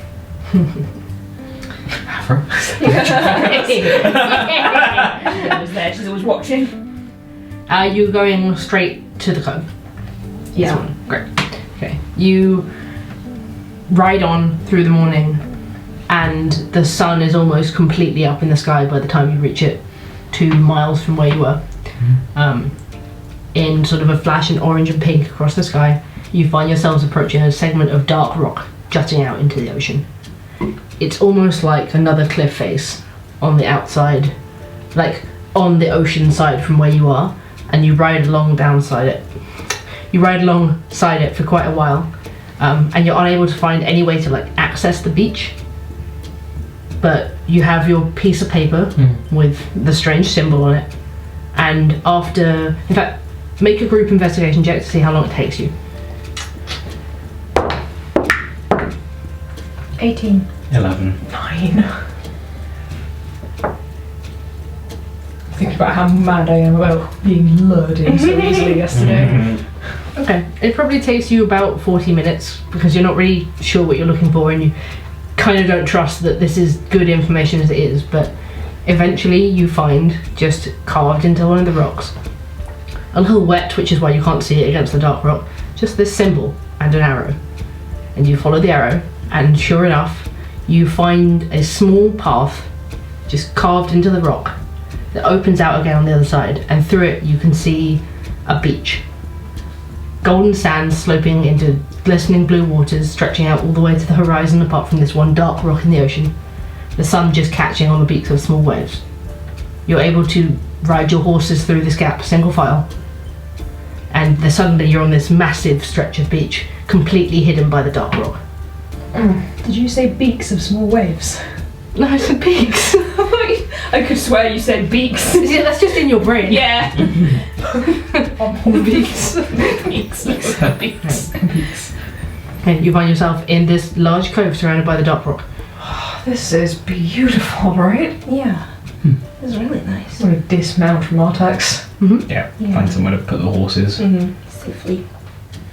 Avra? She was there, she's always watching. Are you going straight to the cove? Yeah. This one. Great. Okay. You ride on through the morning, and the sun is almost completely up in the sky by the time you reach it, 2 miles from where you were. In sort of a flash in orange and pink across the sky, you find yourselves approaching a segment of dark rock jutting out into the ocean. It's almost like another cliff face on the outside, like on the ocean side from where you are, and you ride alongside it. You ride alongside it for quite a while, and you're unable to find any way to like access the beach. But you have your piece of paper with the strange symbol on it, and after, in fact, make a group investigation check to see how long it takes you. 18. 11. 9. Think about how mad I am about being lured in so easily yesterday. Okay, it probably takes you about 40 minutes because you're not really sure what you're looking for, and you kind of don't trust that this is good information as it is, but eventually you find, just carved into one of the rocks, a little wet, which is why you can't see it against the dark rock, just this symbol and an arrow. And you follow the arrow, and sure enough, you find a small path just carved into the rock that opens out again on the other side, and through it you can see a beach. Golden sands sloping into glistening blue waters, stretching out all the way to the horizon apart from this one dark rock in the ocean, the sun just catching on the beaks of small waves. You're able to ride your horses through this gap single file, and then suddenly you're on this massive stretch of beach, completely hidden by the dark rock. Did you say beaks of small waves? No, I said beaks. I could swear you said beaks. Yeah, that's just in your brain. Yeah. Beaks. Beaks. And you find yourself in this large cove surrounded by the dark rock. This is beautiful, right? Yeah. It's really nice. I'm gonna dismount from Artax. Yeah, find somewhere to put the horses. Safely.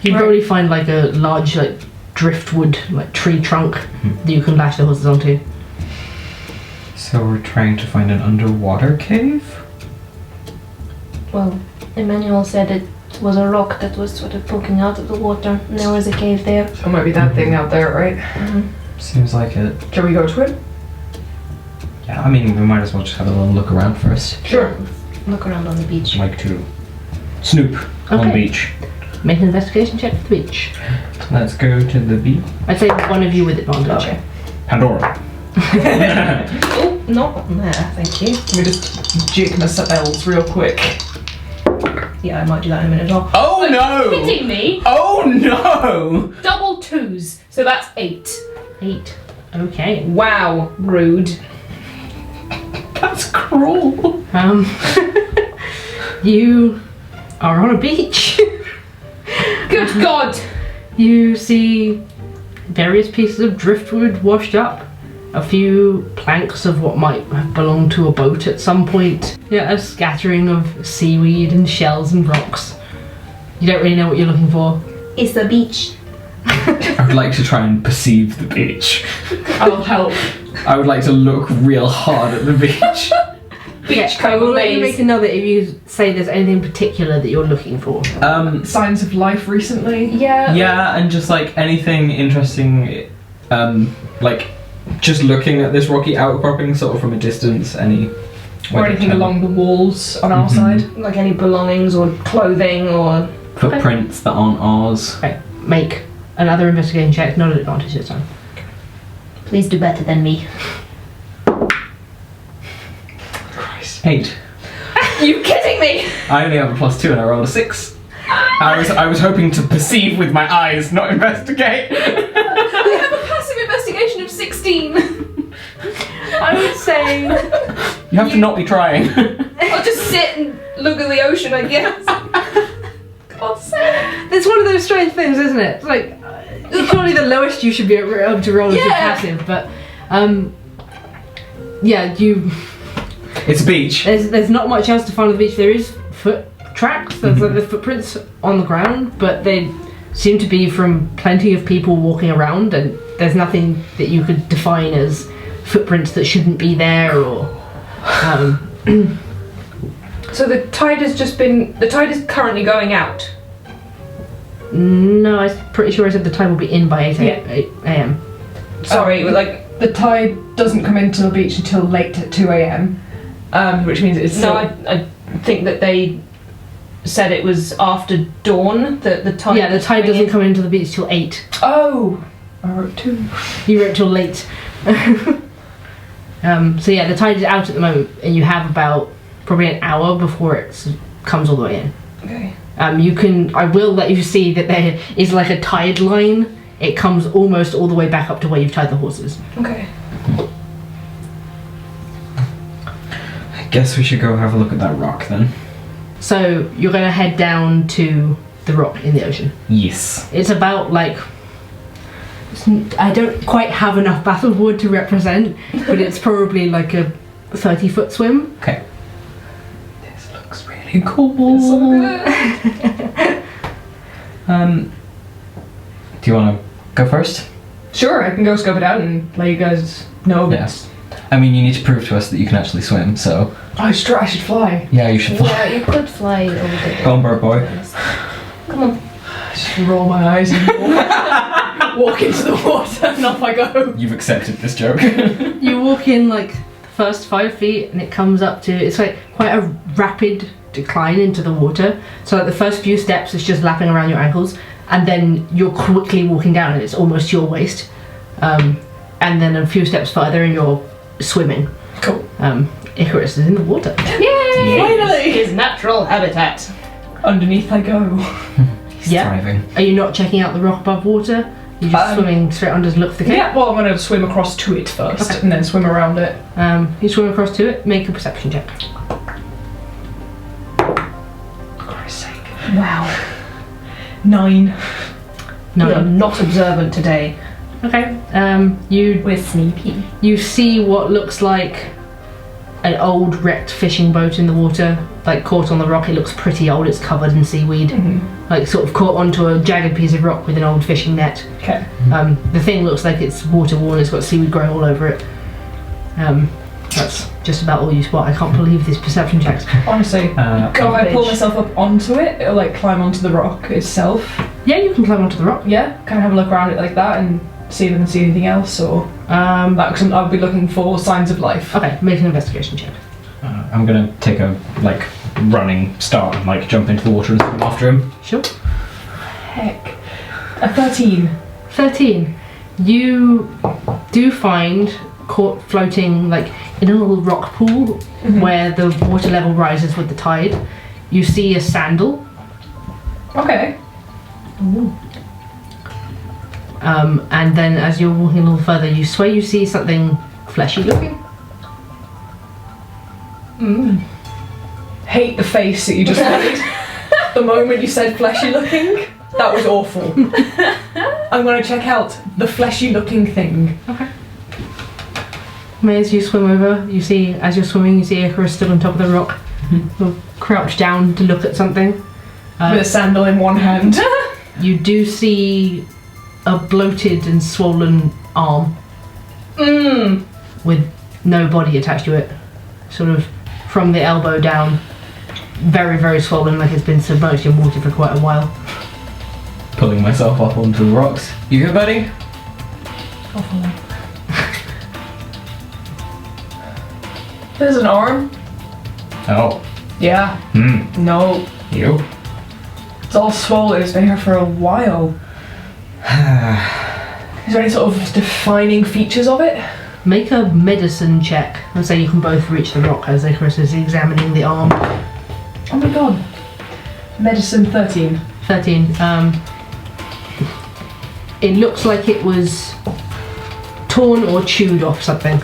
You'd probably find like a large like driftwood like tree trunk that you can lash the horses onto. So we're trying to find an underwater cave? Well, Emmanuel said it was a rock that was sort of poking out of the water, and there was a cave there. So it might be that thing out there, right? Seems like it. Shall we go to it? Yeah, I mean, we might as well just have a little look around first. Sure. Look around on the beach. Like to snoop on the Okay. beach. Make an investigation check for the beach. Let's go to the beach. I'd say one of you with advantage. Okay. Pandora. Oh, not on there, thank you. Let me just jig my spells real quick. Yeah, I might do that in a minute as well. Oh no! Hitting me! Oh no! Double 2s, so that's 8. 8. Okay. Wow, rude. That's cruel. You are on a beach. Good God! You see various pieces of driftwood washed up, a few planks of what might have belonged to a boat at some point. Yeah, a scattering of seaweed and shells and rocks. You don't really know what you're looking for. It's the beach. I would like to try and perceive the beach. I'll help. I would like to look real hard at the beach. Beach I will let you maze. make another if you say there's anything particular that you're looking for. Signs of life recently? Yeah. Yeah, and just like anything interesting, like just looking at this rocky outcropping sort of from a distance, any Or anything along the walls on our side. Like any belongings or clothing or... Footprints that aren't ours. Okay, make another investigation check, not an advantage this time. Please do better than me. Christ. 8. You kidding me? I only have a +2 and I rolled a 6. I was hoping to perceive with my eyes, not investigate. I have a passive investigation of 16. I would say You have to not be trying. I'll just sit and look at the ocean, I guess. God's sake. it's one of those strange things, isn't it? It's like surely the lowest you should be able to roll is your passive, but yeah, It's a beach. there's not much else to find on the beach. There is foot tracks. There's like the footprints on the ground, but they seem to be from plenty of people walking around, and there's nothing that you could define as footprints that shouldn't be there or. So the tide has just been... The tide is currently going out. No, I'm pretty sure I said the tide will be in by 8 a.m. Sorry, like the tide doesn't come into the beach until late at 2 a.m. Which means it's still... No, I think that they said it was after dawn that the tide... Yeah, the tide doesn't come into the beach till 8. Oh! I wrote 2. You wrote till late. So yeah, the tide is out at the moment, and you have about probably an hour before it comes all the way in. Okay. I will let you see that there is like a tide line. It comes almost all the way back up to where you've tied the horses. Okay. I guess we should go have a look at that rock then. So you're going to head down to the rock in the ocean. Yes. It's about like... I don't quite have enough battlewood to represent, but it's probably like a 30-foot swim. Okay. This looks really cool. Do you want to go first? Sure, I can go scope it out and let you guys know. Yes. I mean, you need to prove to us that you can actually swim, so... I should fly. Yeah, you should fly. Yeah, you could fly over there. Go on, bird boy. Come on. I just roll my eyes and walk into the water and off I go. You've accepted this joke. You walk in like the first 5 feet and it comes up to... It's like quite a rapid decline into the water. So like the first few steps is just lapping around your ankles, and then you're quickly walking down and it's almost your waist. And then a few steps further and you're swimming. Cool. Icarus is in the water. Yay! Finally! His natural habitat. Underneath I go. He's Yeah. thriving. Are you not checking out the rock above water? You're just swimming straight under to look for the cave? Yeah, well I'm going to swim across to it first Okay. and then swim around it. You swim across to it, make a perception check. For Christ's sake. Wow. 9. No. We are not observant today. Okay. We're sneaky. You see what looks like an old wrecked fishing boat in the water, like caught on the rock. It looks pretty old. It's covered in seaweed, like sort of caught onto a jagged piece of rock with an old fishing net. Okay. The thing looks like it's water worn. It's got seaweed growing all over it. That's just about all you spot. I can't believe these perception checks. Honestly, if I pull myself up onto it, it'll like climb onto the rock itself. Yeah, you can climb onto the rock. Yeah, kind of have a look around it like that and see if I can see anything else, or like I'll be looking for signs of life. Okay, make an investigation check. I'm gonna take a running start and jump into the water and swim after him. Sure. Heck, a 13. 13. You do find caught floating in a little rock pool where the water level rises with the tide. You see a sandal. Okay. Ooh. And then as you're walking a little further, you swear you see something fleshy looking. Hate the face that you just made. The moment you said fleshy looking, that was awful. I'm gonna check out the fleshy looking thing. Okay. As you swim over, as you're swimming, you see Icarus still on top of the rock, sort of crouched down to look at something. With a sandal in one hand. You do see a bloated and swollen arm with no body attached to it, sort of from the elbow down, very, very swollen, like it's been submerged in water for quite a while. Pulling myself up onto the rocks. You good, buddy? There's an arm. Oh. Yeah. No. You? It's all swollen. It's been here for a while. Is there any sort of defining features of it? Make a medicine check. And say you can both reach the rock as Icarus is examining the arm. Oh my god. Medicine 13. 13. It looks like it was torn or chewed off something.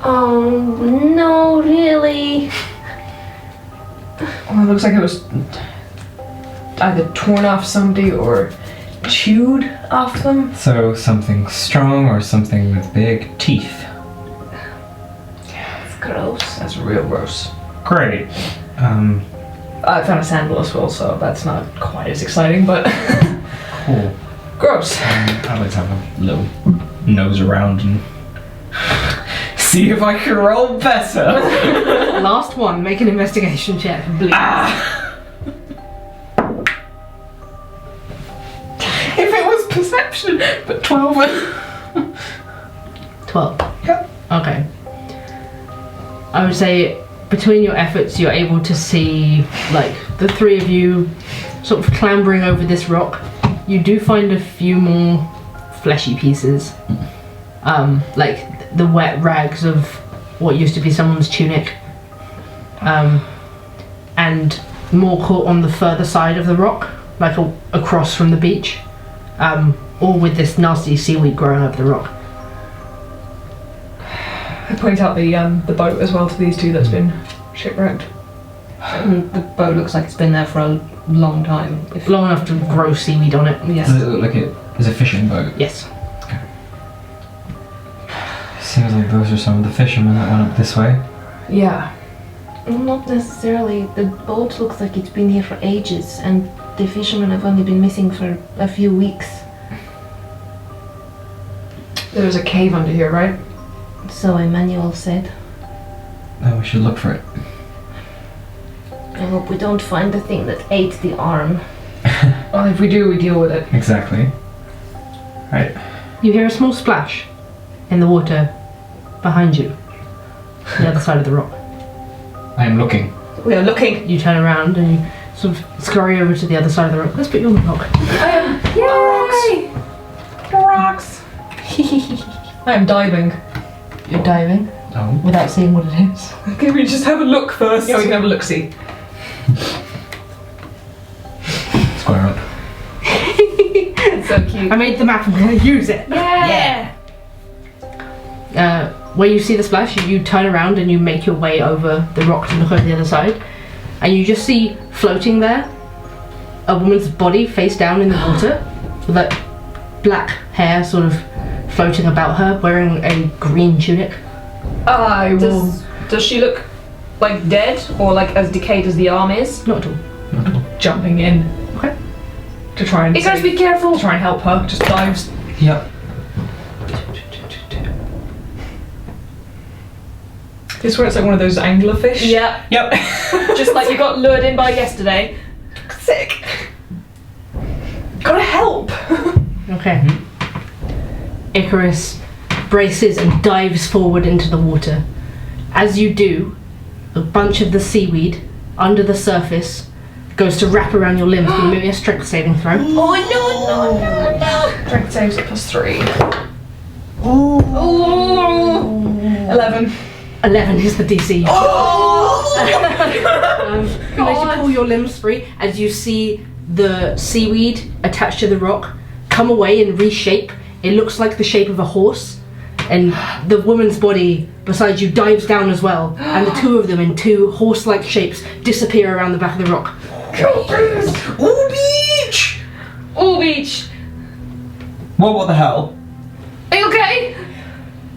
Oh no, really? Oh, it looks like it was either torn off somebody or chewed off them. So something strong or something with big teeth. It's gross. That's real gross. Great. I found a sandal as well, so that's not quite as exciting, but Cool. gross. I'd like to have a little nose around and see if I can roll better. Last one, make an investigation check. Bleed. If it was perception, but 12. 12. Yep. Okay. I would say between your efforts you're able to see like the three of you sort of clambering over this rock. You do find a few more fleshy pieces. Like the wet rags of what used to be someone's tunic. And more caught on the further side of the rock, like across from the beach. All with this nasty seaweed growing over the rock. I point out the boat as well to these two that's been shipwrecked. The boat looks like it's been there for a long time. Long enough to grow seaweed on it. Yeah. Does it look like it is a fishing boat? Yes. Seems like those are some of the fishermen that went up this way. Yeah. Not necessarily. The boat looks like it's been here for ages, and the fishermen have only been missing for a few weeks. There's a cave under here, right? So Emmanuel said. Oh, we should look for it. I hope we don't find the thing that ate the arm. Well, if we do, we deal with it. Exactly. Right. You hear a small splash in the water behind you, on the other side of the rock. I am looking. We are looking. You turn around and you sort of scurry over to the other side of the rock. Let's put you on the rock. Yay! Rocks! I am diving. You're diving Oh. without seeing what it is. Can we just have a look first? Yeah, we can have a look-see. Square up. It's so cute. I made the map, I'm gonna use it. Yeah! Where you see the splash, you turn around and you make your way over the rock to look over the other side. And you just see floating there a woman's body face down in the water with that black hair sort of floating about her, wearing a green tunic. I will... Does she look like dead or like as decayed as the arm is? Not at all. Jumping in. Okay. To try and Icarus, be careful! to try and help her. Just dives. Yep. This where it's like one of those anglerfish. Yeah. Yep. Just like you got lured in by yesterday. Sick. Gotta help. Okay. Icarus braces and dives forward into the water. As you do, a bunch of the seaweed under the surface goes to wrap around your limbs. Can you make me a strength saving throw? Oh no! Strength saves at +3. Oh! 11. 11 is the DC. You let you pull your limbs free as you see the seaweed attached to the rock come away and reshape. It looks like the shape of a horse, and the woman's body beside you dives down as well, and the two of them in two horse-like shapes disappear around the back of the rock. Ooh, beach! All beach. What the hell? Are you okay?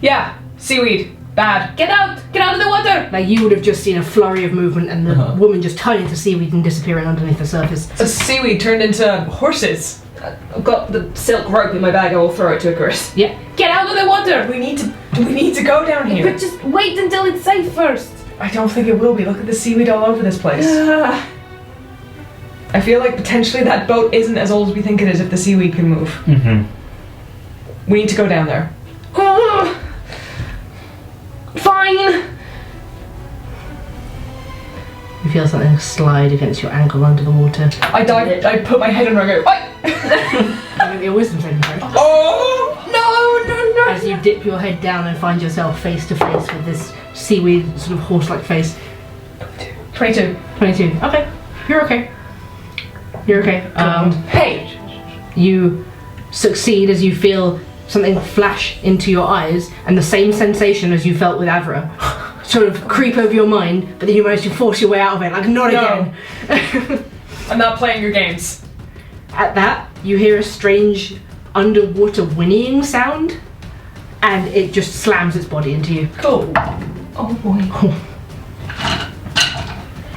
Yeah. Seaweed. Bad. Get out of the water. Like you would have just seen a flurry of movement and the woman just turn into seaweed and disappearing underneath the surface. The seaweed turned into horses. I've got the silk rope in my bag. I will throw it to Icarus. Yeah. Get out of the water. We need to go down here. But just wait until it's safe first. I don't think it will be. Look at the seaweed all over this place. I feel like potentially that boat isn't as old as we think it is if the seaweed can move. Mm-hmm. We need to go down there. Fine. feel something slide against your ankle under the water. I dive. I put my head under and I go. Oi! Give me a wisdom saving throw. Oh no! As you dip your head down and find yourself face to face with this seaweed sort of horse-like face. 22. 22. Okay. You're okay. You're okay. Hey! You succeed as you feel something flash into your eyes, and the same sensation as you felt with Avra sort of creep over your mind, but then you manage to force your way out of it, like, not again. I'm not playing your games. At that, you hear a strange underwater whinnying sound, and it just slams its body into you. Cool. Oh boy.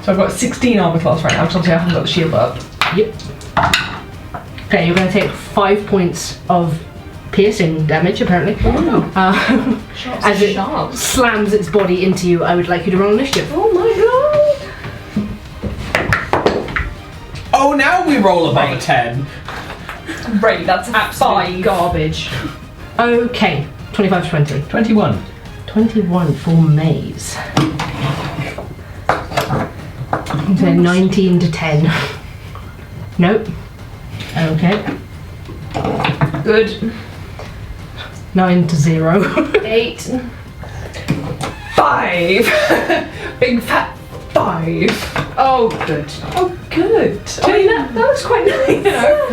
So I've got 16 armor class right now, because obviously I haven't got the shield up. Yep. Okay, you're going to take 5 points of piercing damage, apparently. As it slams its body into you. I would like you to roll initiative. Oh my god! Oh, now we roll above a 10. Right, that's absolute garbage. Okay, 25 to 20. 21. 21 for Maze. So 19 to 10. Nope. Okay. Good. 9 to 0. 8. 5. Big fat 5. Oh, good. Oh, good. I mean, that was quite nice. You know.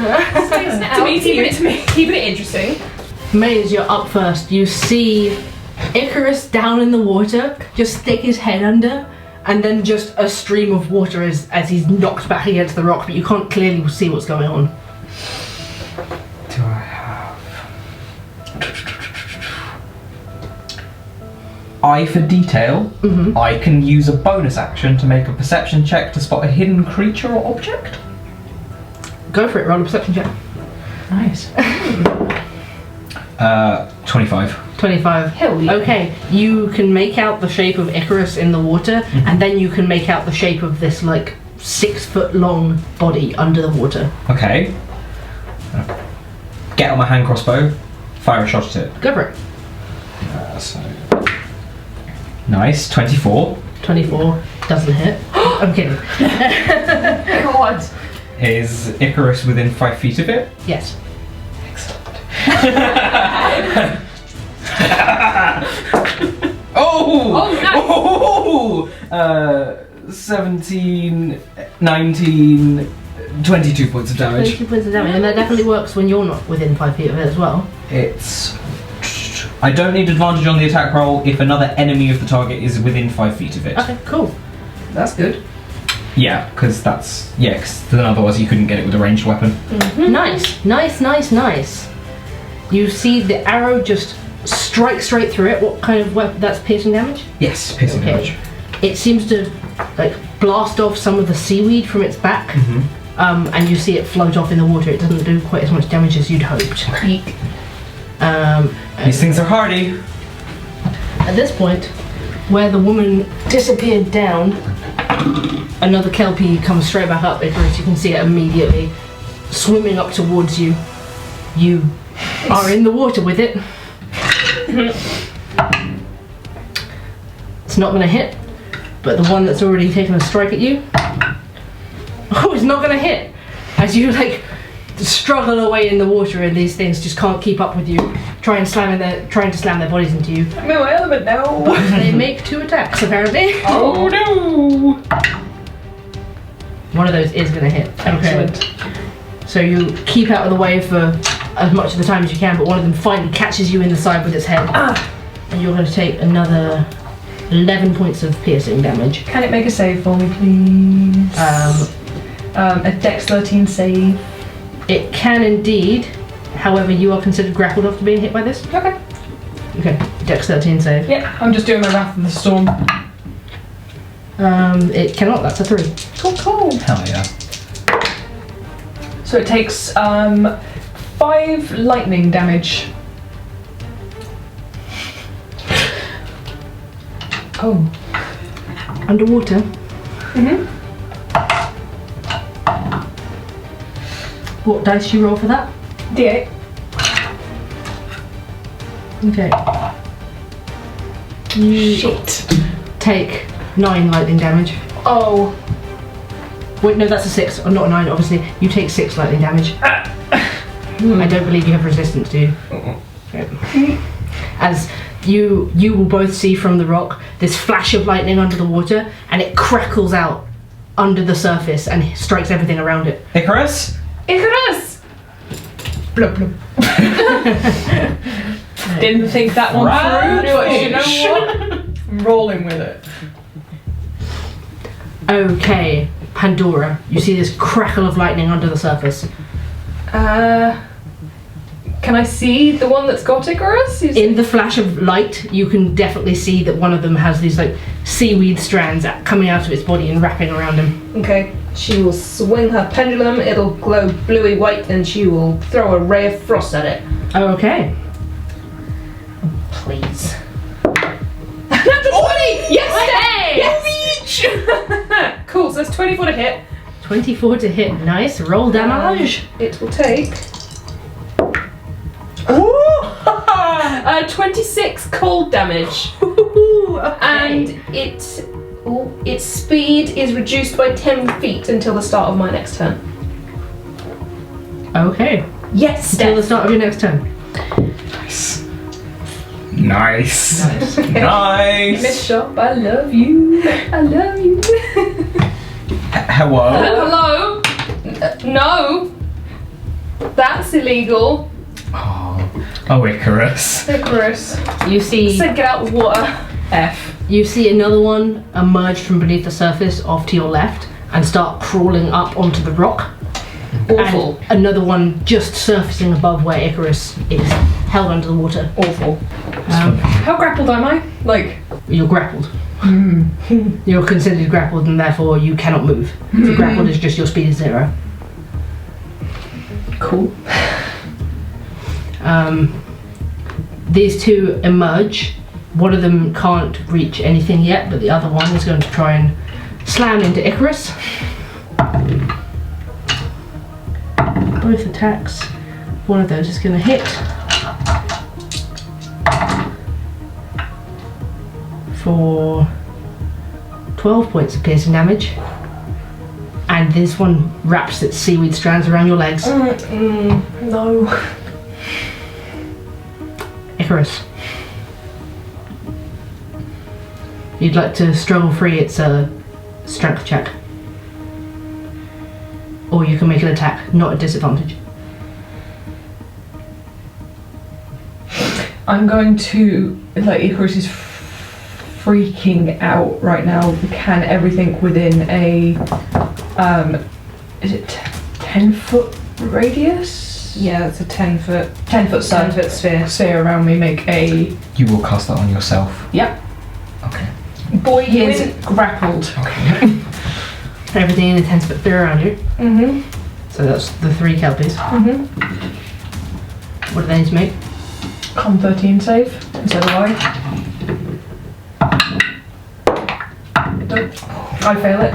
To me, keeping it interesting. Maze, you're up first. You see Icarus down in the water, just stick his head under, and then just a stream of water as he's knocked back against the rock, but you can't clearly see what's going on. Do I have... Eye for detail. Mm-hmm. I can use a bonus action to make a perception check to spot a hidden creature or object. Go for it, roll a perception check. Nice. 25. 25. Hell yeah. Okay, you can make out the shape of Icarus in the water, and then you can make out the shape of this, like, 6 foot long body under the water. Okay. Get on my hand crossbow, fire a shot at it. Go for it. So nice, 24. 24 doesn't hit. I'm kidding. God. Is Icarus within 5 feet of it? Yes. Oh! Oh, Oh! 17, 19, 22 points of damage. 22 points of damage, and that definitely works when you're not within 5 feet of it as well. It's... I don't need advantage on the attack roll if another enemy of the target is within 5 feet of it. Okay, cool. That's good. Yeah, because that's... Yeah, because then otherwise you couldn't get it with a ranged weapon. Nice, nice, nice, nice. You see the arrow just strike straight through it. What kind of weapon? That's piercing damage? Yes, piercing Okay. damage. It seems to like blast off some of the seaweed from its back, and you see it float off in the water. It doesn't do quite as much damage as you'd hoped. These things are hardy. At this point, where the woman disappeared down, another Kelpie comes straight back up. Icarus, you can see it immediately swimming up towards you. You are in the water with it. It's not going to hit, but the one that's already taken a strike at you, oh, it's not going to hit. As you like struggle away in the water, and these things just can't keep up with you, trying to slam their bodies into you. I'm in my element now. They make 2 attacks apparently. Oh no! One of those is going to hit. Excellent. So you keep out of the way for as much of the time as you can, but one of them finally catches you in the side with its head. And you're going to take another 11 points of piercing damage. Can it make a save for me, please? A Dex 13 save. It can indeed. However, you are considered grappled after being hit by this. Okay. Okay, Dex 13 save. Yeah, I'm just doing my Wrath of the Storm. It cannot, that's a 3. Cool. Hell yeah. So it takes 5 lightning damage. Oh. Underwater. What dice do you roll for that? D8. Okay. You Shit. take 9 lightning damage. Oh Wait, no, that's a 6, or not a 9, obviously. You take 6 lightning damage. I don't believe you have resistance, do you? Okay. As you will both see from the rock this flash of lightning under the water, and it crackles out under the surface and strikes everything around it. Icarus? Icarus! Blub blub. Didn't think that one through, but you know what? I'm rolling with it. Okay, Pandora, you see this crackle of lightning under the surface. Can I see the one that's got Icarus? In the flash of light, you can definitely see that one of them has these like seaweed strands coming out of its body and wrapping around him. Okay, she will swing her pendulum, it'll glow bluey white, and she will throw a ray of frost at it. Okay. Please. That's a 20! Yes! Yes! Cool, so that's 24 to hit. 24 to hit, nice. Roll damage. It will take 26 cold damage. Okay. and its speed is reduced by 10 feet until the start of my next turn. Okay. Yes, Till the start of your next turn. Nice. Nice. Miss Shop, I love you. I love you. Hello. Hello? No. That's illegal. Oh, Icarus. Icarus. You see Said get out of the water. F. You see another one emerge from beneath the surface off to your left and start crawling up onto the rock. Awful. And another one just surfacing above where Icarus is, held under the water. Awful. How grappled am I? Like, You're grappled. You're considered grappled and therefore you cannot move. So grappled is just your speed is 0. cool. These two emerge. One of them can't reach anything yet, but the other one is going to try and slam into Icarus. Both attacks. One of those is going to hit for 12 points of piercing damage. And this one wraps its seaweed strands around your legs. No. Icarus. You'd like to struggle free, it's a strength check. Or you can make an attack, not a disadvantage. I'm going to, like, Icarus is freaking out right now. Can everything within a, is it 10-foot radius? Yeah, it's a 10-foot 10-foot sun. 10-foot sphere. Sphere around me, make a, You will cast that on yourself. yep. Okay. Boy is grappled. Okay. Everything in the 10-foot sphere around you. Mm-hmm. So that's the 3 kelpies. Mm-hmm. What do they need to make? Con 13 save. So do I. Nope. I fail it.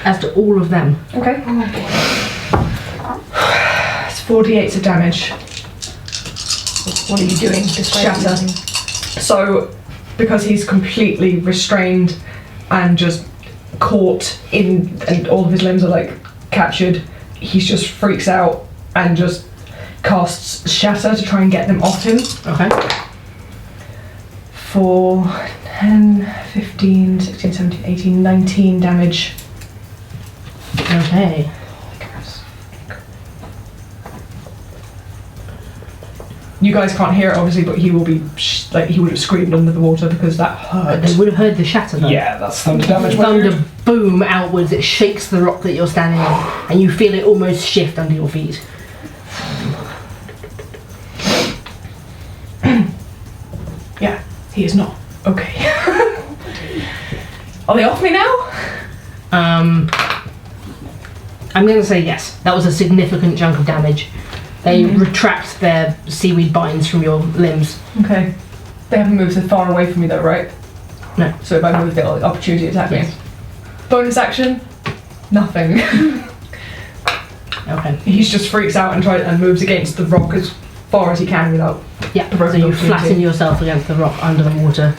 As to all of them. Okay. It's 48 of damage. What are you doing? Shatter. So, because he's completely restrained and just caught in, and all of his limbs are like captured, he just freaks out and just casts Shatter to try and get them off him Okay. for 10, 15, 16, 17, 18, 19 damage. Okay. You guys can't hear it obviously, but he will be like he would have screamed under the water because that But hurt. they would have heard the shatter though. Yeah, that's thunder damage. Thunder boom outwards, it shakes the rock that you're standing on, and you feel it almost shift under your feet. Yeah, he is not okay. Are they off me now? I'm going to say yes. That was a significant chunk of damage. They retract their seaweed binds from your limbs. Okay. They haven't moved so far away from me though, right? No. So if I move, they'll opportunity attack me. Yes. Bonus action? Nothing. Okay. He just freaks out and moves against the rock as far as he can without. Yeah, so Provoking you opportunity. flatten yourself against the rock under the water.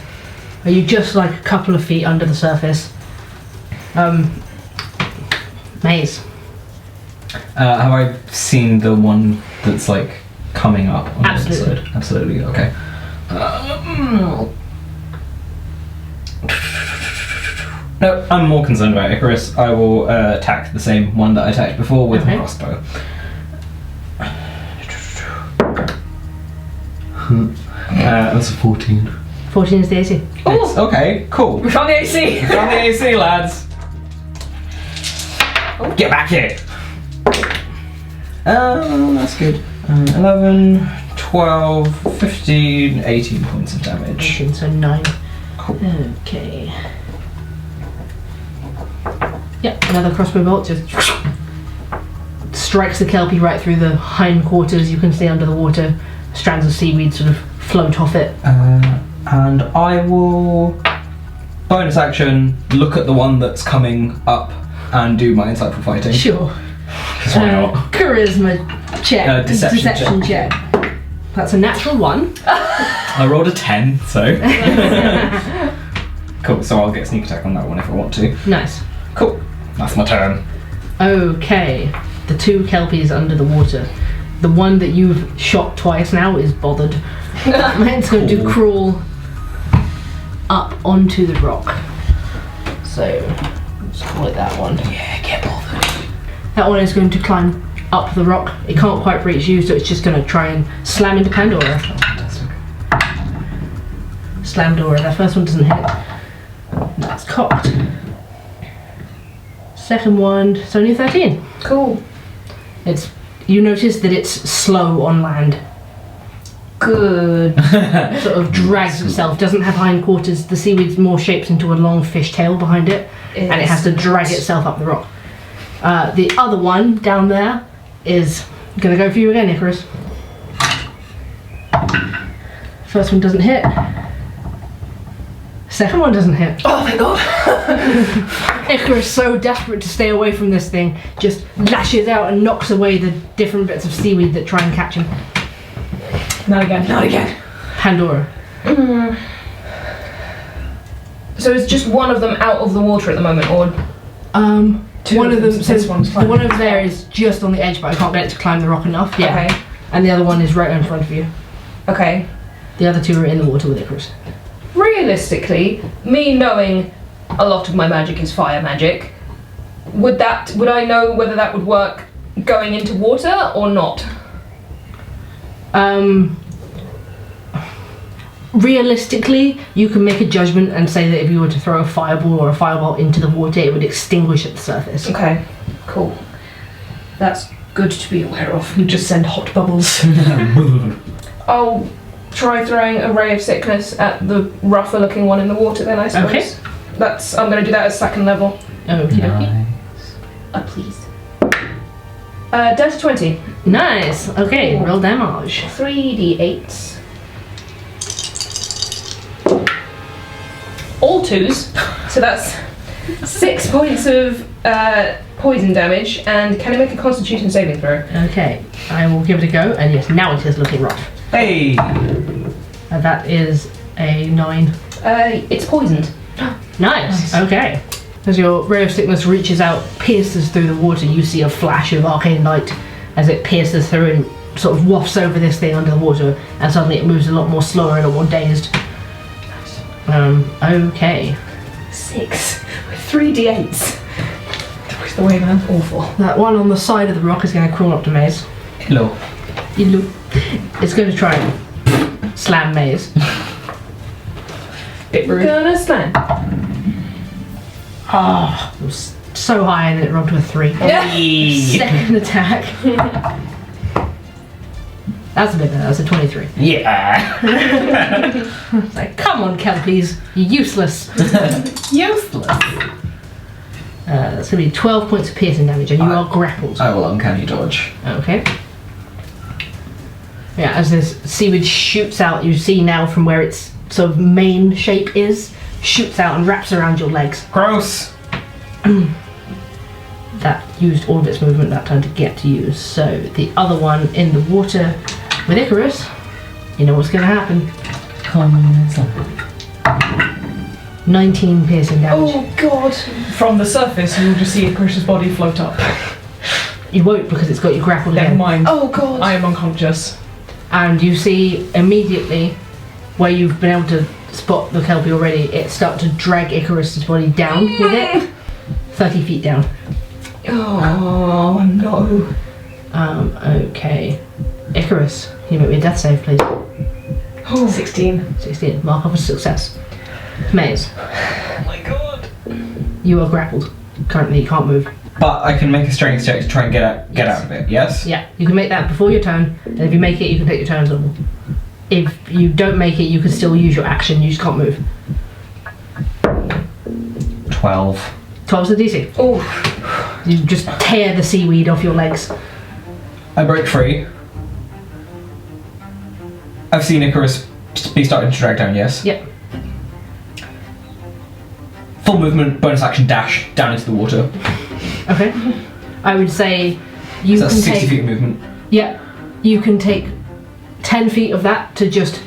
Are you just like a couple of feet under the surface? Maze. Have I seen the one that's like coming up on Absolutely. the other side? Absolutely. Okay. No, I'm more concerned about Icarus. I will attack the same one that I attacked before with my Okay. crossbow. That's a 14. 14 is the AC. Oh, Okay, cool. we found the AC. Found the AC, lads. Get back here. That's good. 11, 12, 15, 18 points of damage. 18, so 9. Cool. Okay. Yep, another crossbow bolt just strikes the kelpie right through the hindquarters. You can see under the water. Strands of seaweed sort of float off it. And I will bonus action look at the one that's coming up and do my insightful fighting. Sure. 'Cause why not? Charisma check. Deception check. That's a natural 1. I rolled a 10, so. Cool, so I'll get sneak attack on that one if I want to. Nice. Cool. That's my turn. Okay. The 2 kelpies under the water. The one that you've shot twice now is bothered. It's going to crawl up onto the rock. So, let's call it that one. Yeah, get bothered. That one is going to climb up the rock. It can't quite reach you, so it's just going to try and slam into Pandora. Fantastic. Slam Dora. That first one doesn't hit. That's cocked. Second one, it's only 13. Cool. You notice that it's slow on land. Good. Sort of drags itself, doesn't have hindquarters. The seaweed more shapes into a long fish tail behind it, and it has to drag itself up the rock. The other one down there is gonna go for you again, Icarus. First one doesn't hit. Second one doesn't hit. Oh my god. Icarus, so desperate to stay away from this thing, just lashes out and knocks away the different bits of seaweed that try and catch him. Not again. Not again. Pandora. So is just one of them out of the water at the moment, or One of them, so so this one's the fine. one over there is just on the edge, but I can't get it to climb the rock enough. Yeah. Okay. And the other one is right in front of you. Okay. The other 2 are in the water with Icarus. Realistically, me knowing a lot of my magic is fire magic, would I know whether that would work going into water or not? Realistically, you can make a judgment and say that if you were to throw a fireball or a fireball into the water, it would extinguish at the surface. Okay. Cool. That's good to be aware of. We just send hot bubbles. I'll try throwing a ray of sickness at the rougher looking one in the water then, I suppose. Okay. I'm going to do that at 2nd level. Okay. Please. Down to 20. Nice. Okay, Cool. roll damage. 3d8s. All 2s. So that's 6 points of poison damage. And can I make a Constitution saving throw? Okay, I will give it a go, and yes, now it is looking rough. Hey! That is a 9. It's poisoned. Nice. Okay. As your ray of sickness reaches out, pierces through the water, you see a flash of arcane light as it pierces through and sort of wafts over this thing under the water, and suddenly it moves a lot more slower and a lot more dazed. Okay. 6 with 3d8s. That's the way, man. Awful. That one on the side of the rock is going to crawl up to Maze. Hello. It's going to try and slam Maze. Bit rude. Gonna slam. Ah, it was so high and it rolled to a 3. Yeah. Second attack. That's a bit better, that's a 23. Yeah! It's like, come on, Kelpies, you're useless. Useless! That's going to be 12 points of piercing damage, and you are grappled. I will uncanny dodge. Okay. Yeah, as this seaweed shoots out, you see now from where its sort of main shape is, shoots out and wraps around your legs. Gross! That used all of its movement that time to get to you. So the other one in the water with Icarus, you know what's going to happen. Come inside. 19 piercing damage. Oh god! From the surface, you'll just see Icarus's body float up. You won't because it's got you grappled Never again. mind. Oh god. I am unconscious. And you see immediately where you've been able to spot the Kelpie already, it start to drag Icarus's body down with it. 30 feet down. Oh no. Okay. Icarus, can you make me a death save, please? Oh. 16. 16. Mark up a success. Maze, Oh my god. you are grappled. Currently, you can't move. But I can make a strength check to try and get out of it, yes? Yeah, you can make that before your turn, and if you make it, you can take your turn as normal. If you don't make it, you can still use your action, you just can't move. 12. 12's the DC. Oh. You just tear the seaweed off your legs. I break free. I've seen Icarus be starting to drag down, yes? Yep. Full movement, bonus action, dash down into the water. Okay. I would say you So that's can 60 take... feet of movement. Yeah, you can take 10 feet of that to just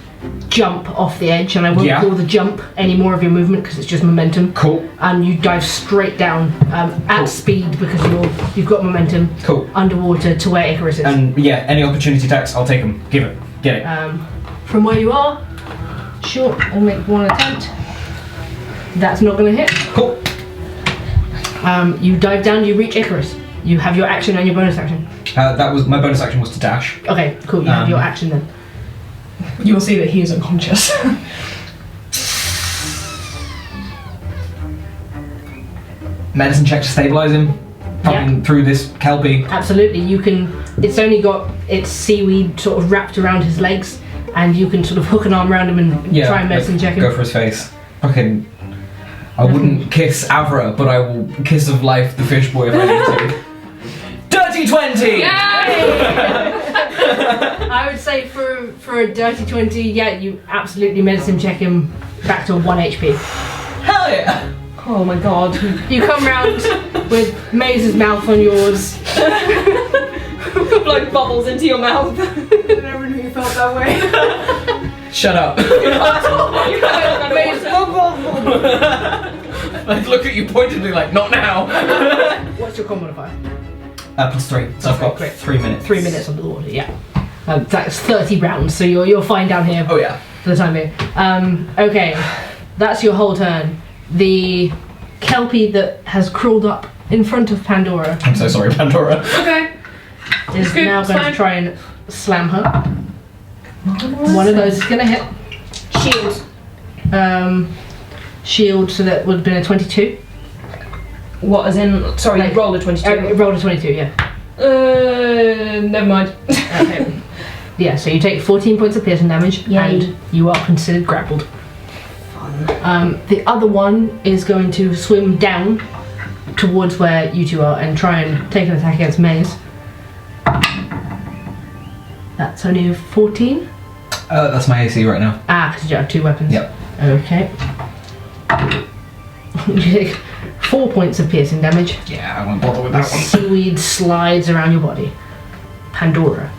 jump off the edge, and I won't Yeah. call the jump any more of your movement because it's just momentum. Cool. And you dive straight down at Cool. speed because you've got momentum Cool. underwater to where Icarus is. And yeah, any opportunity attacks, I'll take them. Give it. Get it. From where you are, sure, I'll make one attempt. That's not going to hit. Cool. You dive down, you reach Icarus. You have your action and your bonus action. That was my bonus action was to dash. Okay, cool. You have your action then. You will see that he is unconscious. Medicine check to stabilize him. Fucking through this kelpie. Absolutely, you can. It's only got its seaweed sort of wrapped around his legs, and you can sort of hook an arm around him and try and medicine check him. Go for his face. Fucking. I wouldn't kiss Avra, but I will kiss of life the fish boy if I need to. Dirty 20! I would say for a dirty 20, yeah, you absolutely medicine check him back to 1 HP. Hell yeah! Oh my god. You come round with Maze's mouth on yours. Blow bubbles into your mouth. I never knew you felt that way. Shut up. Maze, Like, look at you pointedly like, not now. what's your con modifier? +3. So I've got Great. 3 minutes. 3 minutes under the water, yeah. That's 30 rounds, so you're fine down here Oh yeah. for the time being. Okay, that's your whole turn. The Kelpie that has crawled up in front of Pandora I'm so sorry, Pandora. Okay. is good, now it's going to fine. try and slam her. One of those is going to hit. Shield. Shield, so that would have been a 22. What, as in. Sorry, Like- you rolled a 22. Rolled a 22, yeah. Never mind. Okay. Yeah, so you take 14 points of piercing damage, Yay. and you are considered grappled. The other one is going to swim down towards where you two are and try and take an attack against Maze. That's only a 14. That's my AC right now. Because you have 2 weapons. Yep. Okay. You take 4 points of piercing damage. Yeah, I won't bother with that one. Seaweed slides around your body. Pandora.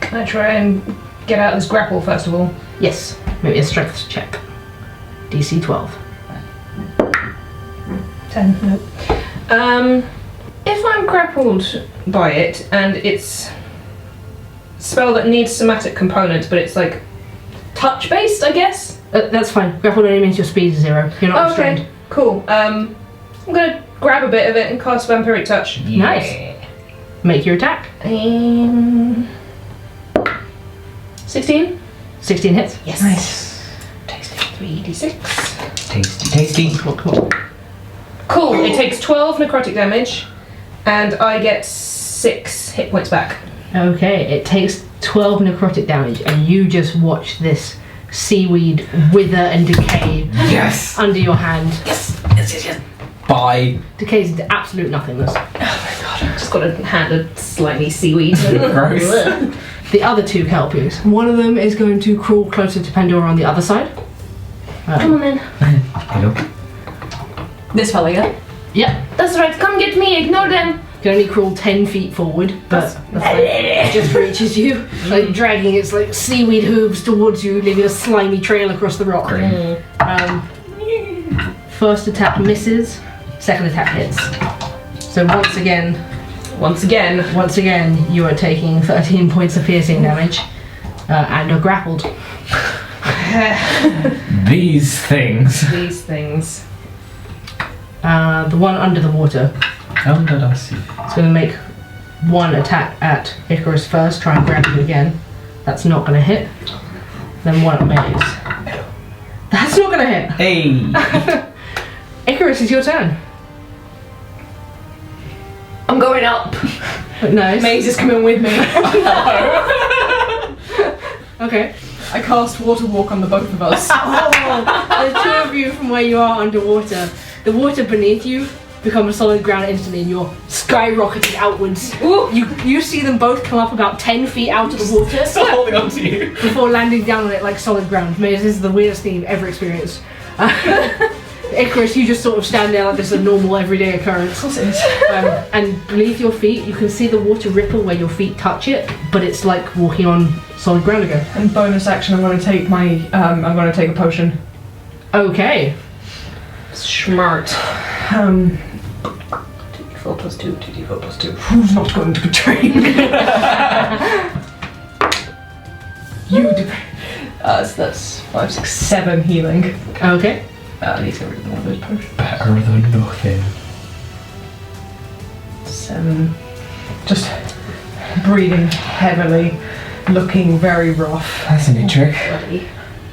Can I try and get out of this grapple first of all? Yes. Maybe a strength check. DC 12. 10. Nope. If I'm grappled by it and it's a spell that needs somatic components, but it's like touch based, I guess. That's fine. Grapple only means your speed is 0. You're not restrained. Okay, cool. I'm gonna grab a bit of it and cast Vampiric Touch. Nice. Make your attack. 16. 16 hits. Yes. Nice. Tasty. 3d6. Tasty, tasty. Come on, come on. Cool. It takes 12 necrotic damage, and I get 6 hit points back. Okay, it takes 12 necrotic damage, and you just watch this seaweed wither and decay Yes. under your hand. Bye. Decays into absolute nothingness. Just got a hand of slimy seaweed. Gross. The other 2 Kelpies. One of them is going to crawl closer to Pandora on the other side. Come on then. Hello. This fella, yeah? Yep. That's right, come get me, ignore them. You can only crawl 10 feet forward, but it just reaches you, like dragging its like seaweed hooves towards you, leaving a slimy trail across the rock. Great. First attack misses, second attack hits. So once again, you are taking 13 points of piercing damage and are grappled. These things. The one under the water. Under the sea. It's going to make one attack at Icarus first, try and grab you again. That's not going to hit. Then one at Maze. That's not going to hit. Hey! Icarus, it's your turn. I'm going up. Nice. Maze is coming with me. Okay. I cast Water Walk on the both of us. Oh, the two of you from where you are underwater. The water beneath you becomes solid ground instantly and you're skyrocketing outwards. Ooh. You see them both come up about 10 feet out of the water. Still holding on to you. Before landing down on it like solid ground. Maze, this is the weirdest thing you've ever experienced. Icarus, you just sort of stand there like this is a normal everyday occurrence. Of course it is. And beneath your feet, you can see the water ripple where your feet touch it, but it's like walking on solid ground again. And bonus action, I'm going to take I'm going to take a potion. Okay. Smart. 2d4 plus 2, 2d4 plus 2. Who's not going to betray me? You do. So that's 5, 6, 7 healing. Okay. I need to get rid of one of those potions. Better than nothing. 7. Just breathing heavily, looking very rough. That's a neat trick. Bloody.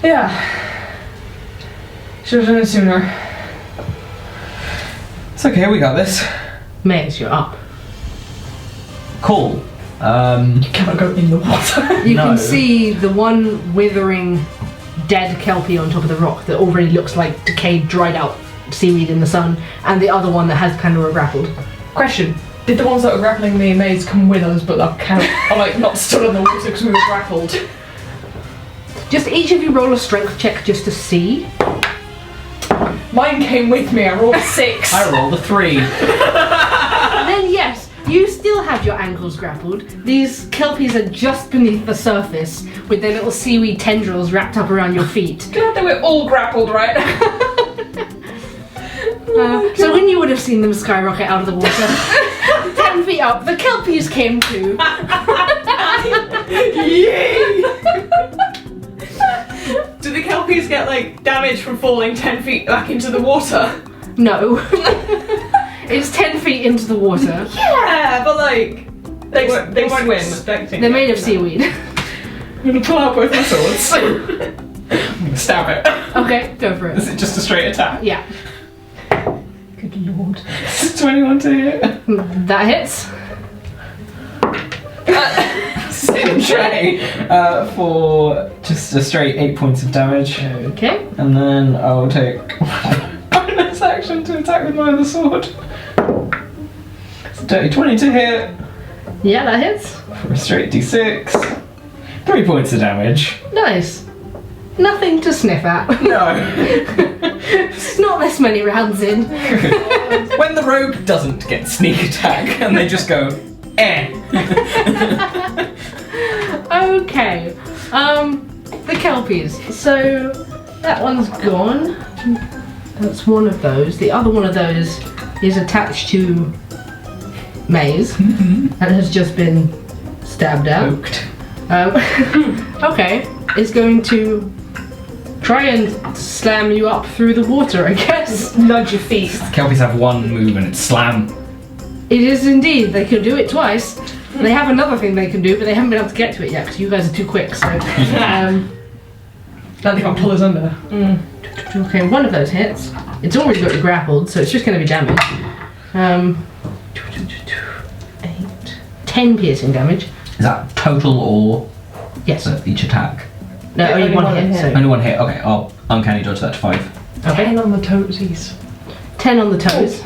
Yeah. Should have done it sooner. It's okay, we got this. Maze, you're up. Cool. You cannot go in the water. You No. can see the one withering dead kelpie on top of the rock that already looks like decayed, dried out seaweed in the sun, and the other one that has Pandora grappled. Question. Did the ones that were grappling me Maze come with us, but are like not stood on the water because we were grappled? Just each of you roll a strength check just to see. Mine came with me, I rolled 6. I rolled a 3. And then yes, you still have your ankles grappled. These kelpies are just beneath the surface with their little seaweed tendrils wrapped up around your feet. Glad that we're all grappled, right? So when you would have seen them skyrocket out of the water, 10 feet up, the kelpies came to. Yay! Do the kelpies get like damage from falling 10 feet back into the water? No. It's 10 feet into the water. Yeah, but like they won't swim. Expecting They're made of seaweed. I'm gonna pull out both my swords. I'm gonna stab it. Okay, go for Is it. it just a straight attack? Yeah. Good lord. 21 to hit. That hits. Same tray. For just a straight 8 points of damage. Okay. And then I'll take bonus action to attack with my other sword. It's a dirty 20 to hit. Yeah, that hits. For a straight d6. 3 points of damage. Nice. Nothing to sniff at. No. It's not this many rounds in. When the rogue doesn't get sneak attack and they just go, eh. Okay. The kelpies. So that one's gone. That's one of those. The other one of those is attached to Maze and has just been stabbed out. Poked. Okay. It's going to try and slam you up through the water, I guess. Nudge your feet. Kelpies have one move and it's slam. It is indeed. They can do it twice. They have another thing they can do, but they haven't been able to get to it yet because you guys are too quick. So, Now they can't pull us under. okay, one of those hits. It's already got you grappled, so it's just going to be damage. 8, 10 piercing damage. Is that total or Yes. each attack? No, Yeah, only one hit. So. Only one hit. Okay, I'll uncanny dodge that to 5. Okay. 10 on the toesies. 10 on the toes.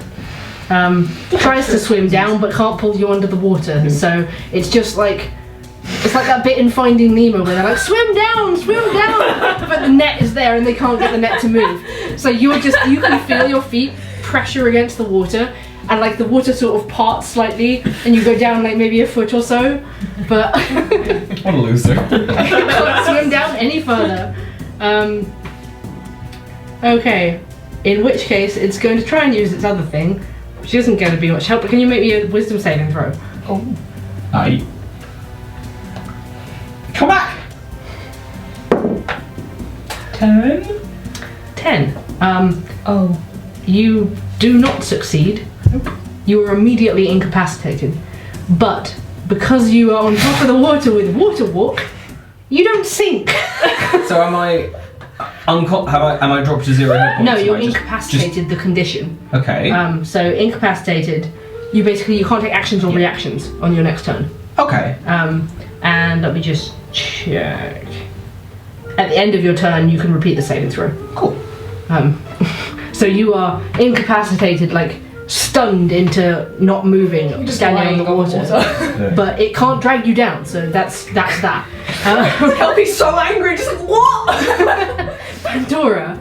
Tries to swim down but can't pull you under the water, so it's just like it's like that bit in Finding Nemo where they're like swim down, but the net is there and they can't get the net to move. So you can feel your feet pressure against the water and like the water sort of parts slightly and you go down like maybe a foot or so, but What a loser. you can't swim down any further. Okay, In which case, it's going to try and use its other thing, which isn't going to be much help. But can you make me a wisdom saving throw? Oh. Aye. Come back! 10. 10. Oh. You do not succeed. You are immediately incapacitated. But because you are on top of the water with water walk, you don't sink. So am I am I dropped to 0 hit points? No, Am you're I just- incapacitated. The condition. Okay. So incapacitated, you can't take actions or reactions on your next turn. Okay. And let me just check. At the end of your turn, you can repeat the saving throw. Cool. So you are incapacitated, like stunned into not moving, Just standing on the lying water. But it can't drag you down, so that's that. Kelpie's so angry, just what? Pandora.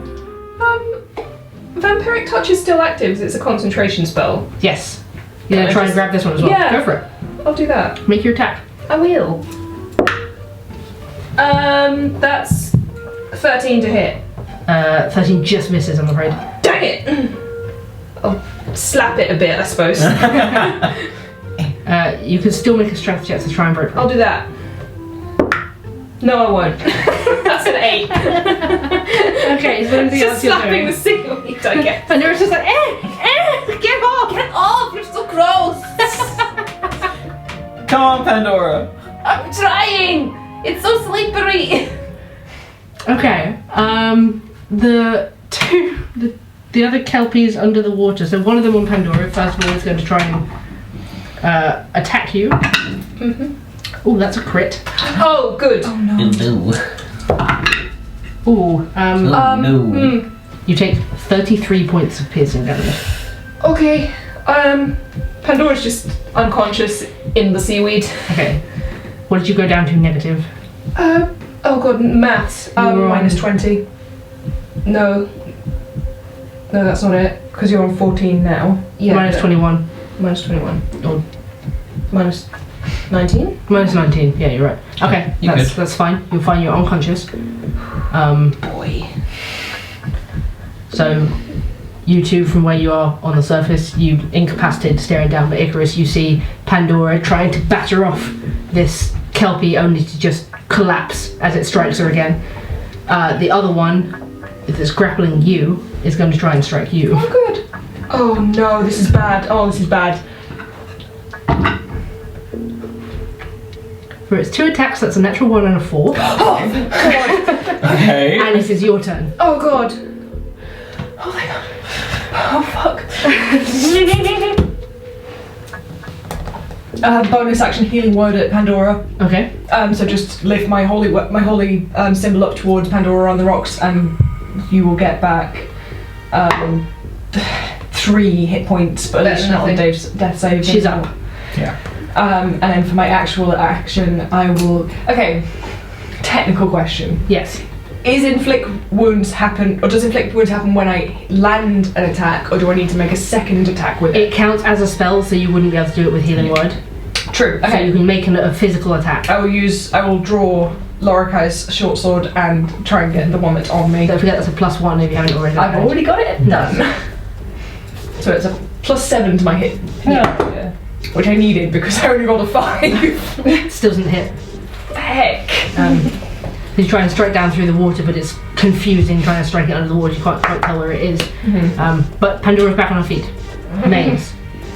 Vampiric Touch is still active, 'cause it's a concentration spell. Yes. You're gonna I try and just- grab this one as well. Yeah. Go for it. I'll do that. Make your attack. I will. That's 13 to hit. 13 just misses, I'm afraid. Dang it! I'll slap it a bit, I suppose. You can still make a strength check to try and break free. I'll do that. No, I won't. That's an 8. Okay, is there anything Just else you're slapping doing? the seaweed, I guess. Pandora's just like, get off! Get off! You're so gross! Come on, Pandora. I'm trying! It's so slippery! Okay, the other kelpies under the water. So one of them on Pandora, first of all, is going to try and attack you. Mm-hmm. Oh, that's a crit. Oh, good. Oh, no. Ooh, No. you take 33 points of piercing damage. Okay, Pandora's just unconscious in the seaweed. Okay, what did you go down to negative? Oh god, maths. You're on- -20. No, that's not it. Because you're on 14 now. Yeah. Minus 21. Minus 21. Oh. Minus 19? Minus 19, yeah, you're right. Okay, You're good. that's fine. You'll find you're unconscious. Boy. So, you two, from where you are on the surface, you incapacitated staring down at Icarus, you see Pandora trying to batter off this kelpie only to just collapse as it strikes her again. The other one that's grappling you is going to try and strike you. Oh, good. Oh no, this is bad. Oh, this is bad. For its 2 attacks, that's a natural 1 and a 4. Oh, god. Okay. And it is your turn. Oh, god. Oh, my god. Oh, fuck. Bonus action healing word at Pandora. Okay. So just lift my holy symbol up towards Pandora on the rocks, and you will get back 3 hit points, but That's additional on nothing. death save. She's up. Yeah. And then for my actual action, I will. Okay. Technical question: Yes. does inflict wounds happen when I land an attack, or do I need to make a second attack with it? It counts as a spell, so you wouldn't be able to do it with healing word. True. So you Okay. can make a physical attack. I will draw Lorikai's short sword and try and get the one that's on me. Don't forget that's a +1 if you haven't already done I've already got it done. So it's a +7 to my hit. Yeah. Which I needed because I only rolled a 5. Still doesn't hit. Heck. You try and strike down through the water, but it's confusing trying to strike it under the water. You can't quite tell where it is. But Pandora's back on her feet. Maze,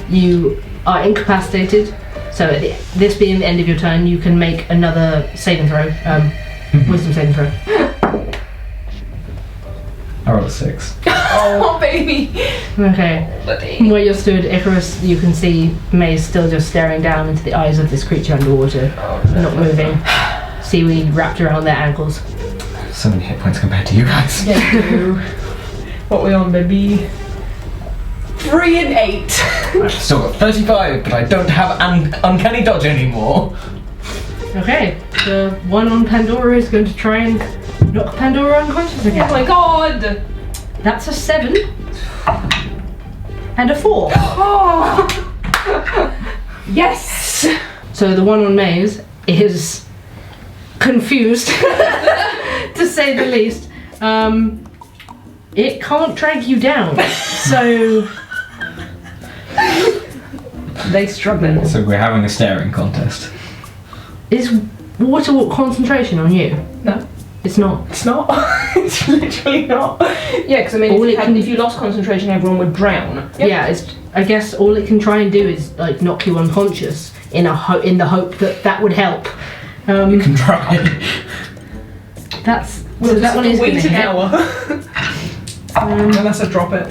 you are incapacitated. So this being the end of your turn, you can make another saving throw. Wisdom saving throw. I rolled a 6. Oh, baby. Okay. From where you're stood, Icarus, you can see Maze still just staring down into the eyes of this creature underwater, not moving. Seaweed wrapped around their ankles. So many hit points compared to you guys. What we on, baby? 3 and 8. I've still got 35, but I don't have uncanny dodge anymore. Okay, the one on Pandora is going to try and knock Pandora unconscious again. Oh my god. That's a 7 and a 4. Oh. Yes. So the one on Maze is confused, to say the least. It can't drag you down. So They struggling. So we're having a staring contest. is water walk concentration on you? No. It's not. It's not. It's literally not. Yeah, because I mean, All if you lost concentration, everyone would drown. Yeah, it's. I guess all it can try and do is like knock you unconscious in the hope that would help. You can try. That's We'll so that one is going wait to an hit. hour. Unless I drop it.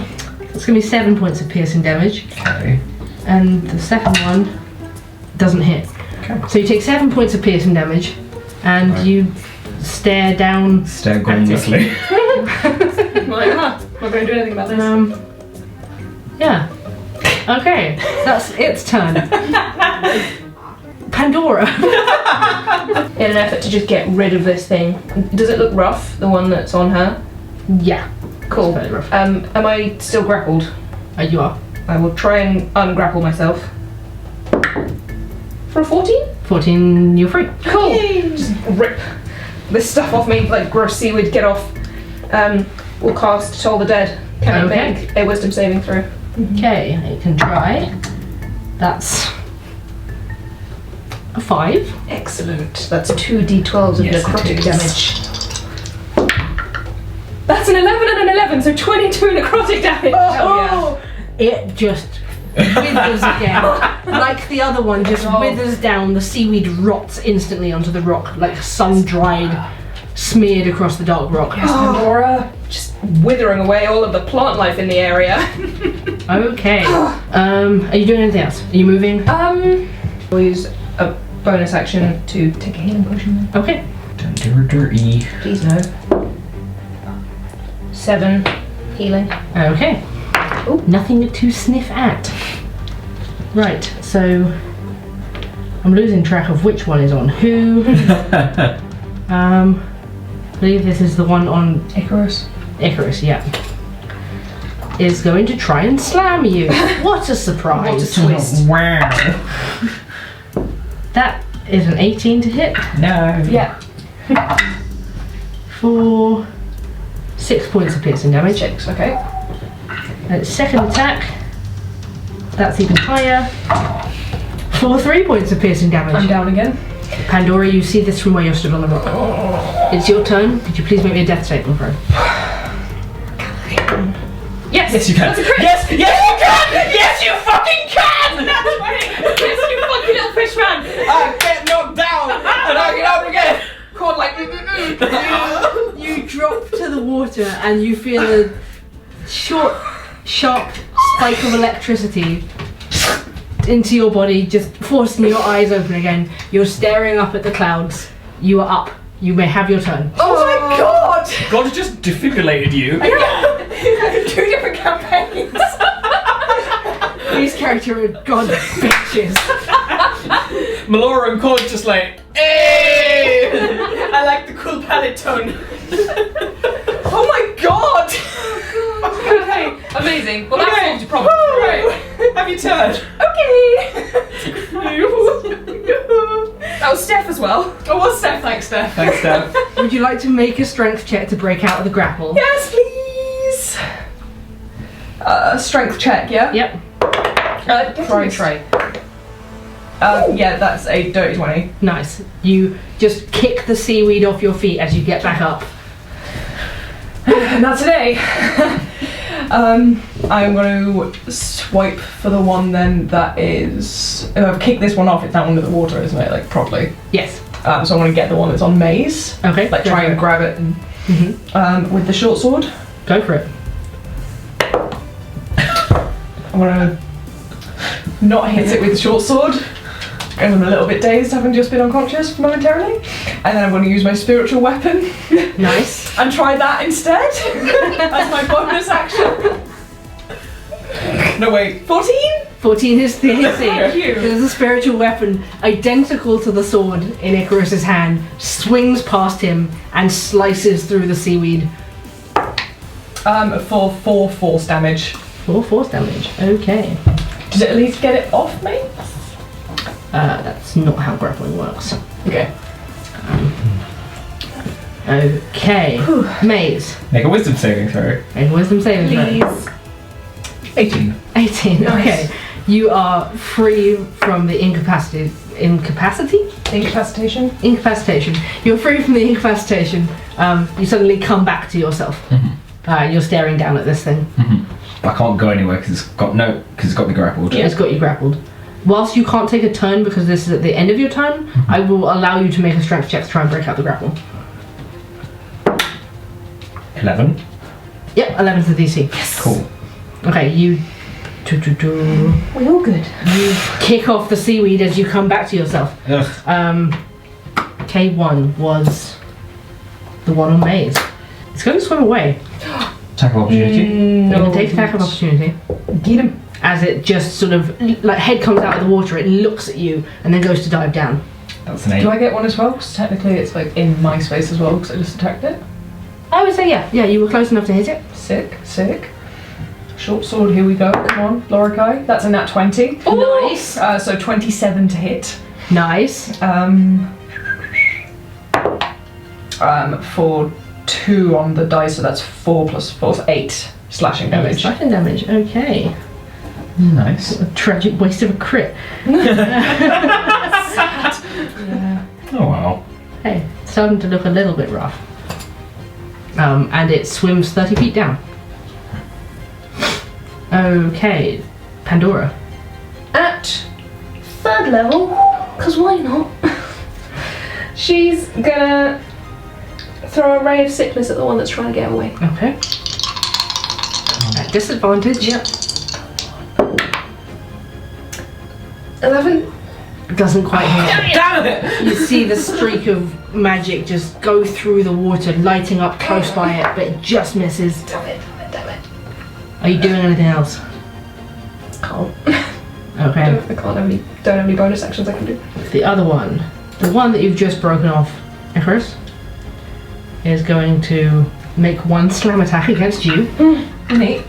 It's going to be 7 points of piercing damage, Okay. and the second one doesn't hit. Okay. So you take 7 points of piercing damage, and Right. you stare down. Stare gomlessly. I'm like, not going to do anything about this. Yeah. Okay, that's its turn. Pandora. In an effort to just get rid of this thing. Does it look rough, the one that's on her? Yeah. Cool. It's fairly rough. Am I still grappled? You are. I will try and ungrapple myself. For a 14? 14, you're free. Cool. Just rip this stuff off me, like gross seaweed, get off. We'll cast Toll the Dead. Can I Okay. make a wisdom saving throw? Okay, it can try. That's a 5. Excellent. That's 2d12s of Yes, it necrotic is. damage. That's an 11 and an 11, so 22 necrotic damage. Oh, it just withers again. Like the other one, just withers down. The seaweed rots instantly onto the rock, like sun-dried, smeared across the dark rock. Yes, Pandora. Just withering away all of the plant life in the area. Okay. Are you doing anything else? Are you moving? We'll use a bonus action to take a healing potion then. Okay. Don't do her dirty. Please no. 7 healing. Okay. Ooh. Nothing to sniff at. Right, so I'm losing track of which one is on who. I believe this is the one on Icarus. Icarus, yeah. Is going to try and slam you. What a surprise. What a twist. Wow. That is an 18 to hit No. Yeah. for 6 points of piercing damage. 6, okay. And its second attack, that's even higher, for 3 points of piercing damage. I'm down again. Pandora, you see this from where you're stood on the rock. It's your turn. Could you please make me a death saving throw? Yes! Yes, you can. That's a crit! Yes, yes, you can! Yes, you fucking can! Yes, you fucking little fish man! I get knocked down and I get up again. Called like You drop to the water and you feel a short, sharp spike of electricity into your body, just forcing your eyes open again. You're staring up at the clouds. You are up. You may have your turn. Oh my god! God just defibrillated you. 2 different campaigns. These characters are god bitches. Melora and Cord just like, hey! I like the cool palette tone. Oh my god! Okay, amazing. Well, that solved your problem. Right. Have your turn. That was Stef as well. Oh, was Stef? Thanks, Stef. Thanks, Stef. Would you like to make a strength check to break out of the grapple? Yes, please. Strength check, yeah? Yep. Try. Yeah, that's a dirty 20. Nice. You just kick the seaweed off your feet as you get back up. Not today. I'm going to swipe for the one then that is. If I've kicked this one off, it's down under the water, isn't it? Like, properly. Yes. So I'm going to get the one that's on maze. Okay. Like, go try for and it. grab it and, with the short sword. Go for it. I'm going to not hit it with the short sword. And I'm a little bit dazed, having just been unconscious momentarily. And then I'm going to use my spiritual weapon. Nice. And try that instead. As my bonus action. No, wait. 14? 14 is the AC. Thank you. There's a spiritual weapon identical to the sword in Icarus's hand, swings past him and slices through the seaweed. For 4 force damage. 4 force damage. Okay. Does it at least get it off me? That's not how grappling works. Okay. Okay. Maze. Make a wisdom saving throw. Make a wisdom saving throw. Please. 18. 18. Nice. Okay. You are free from the incapacitation. You're free from the incapacitation. You suddenly come back to yourself. You're staring down at this thing. I can't go anywhere because it's got me grappled. It's got you grappled. Whilst you can't take a turn because this is at the end of your turn, I will allow you to make a strength check to try and break out the grapple. 11. Yep, 11 to the DC. Yes. Cool. Okay, you We all good. you kick off the seaweed as you come back to yourself. Ugh. K1 was the one on Maze. It's going to swim away. Attack of opportunity. You can take attack of opportunity. Get him. As it just sort of, like, head comes out of the water, it looks at you, and then goes to dive down. That's an 8. Do I get one as well? Because technically it's like in my space as well because I just attacked it. I would say yeah. Yeah, you were close enough to hit it. Sick. Short sword, here we go. Come on, Lorikai. That's a nat 20. Nice. So 27 to hit. Nice. For 2 on the dice, so that's 4 plus 4, so 8 slashing damage. Slashing damage, okay. Nice. A tragic waste of a crit. Yeah. Oh wow. Hey, it's starting to look a little bit rough. And it swims 30 feet down. Okay, Pandora. At 3rd level, because why not? She's gonna throw a ray of sickness at the one that's trying to get away. Okay. At disadvantage. Yep. 11. Doesn't quite hit. Damn it! You see the streak of magic just go through the water, lighting up close by it, but it just misses. Damn it. Are you doing anything else? Can't. Okay. Don't have any bonus actions I can do. The other one, the one that you've just broken off, Icarus, is going to make one slam attack against you. Neat.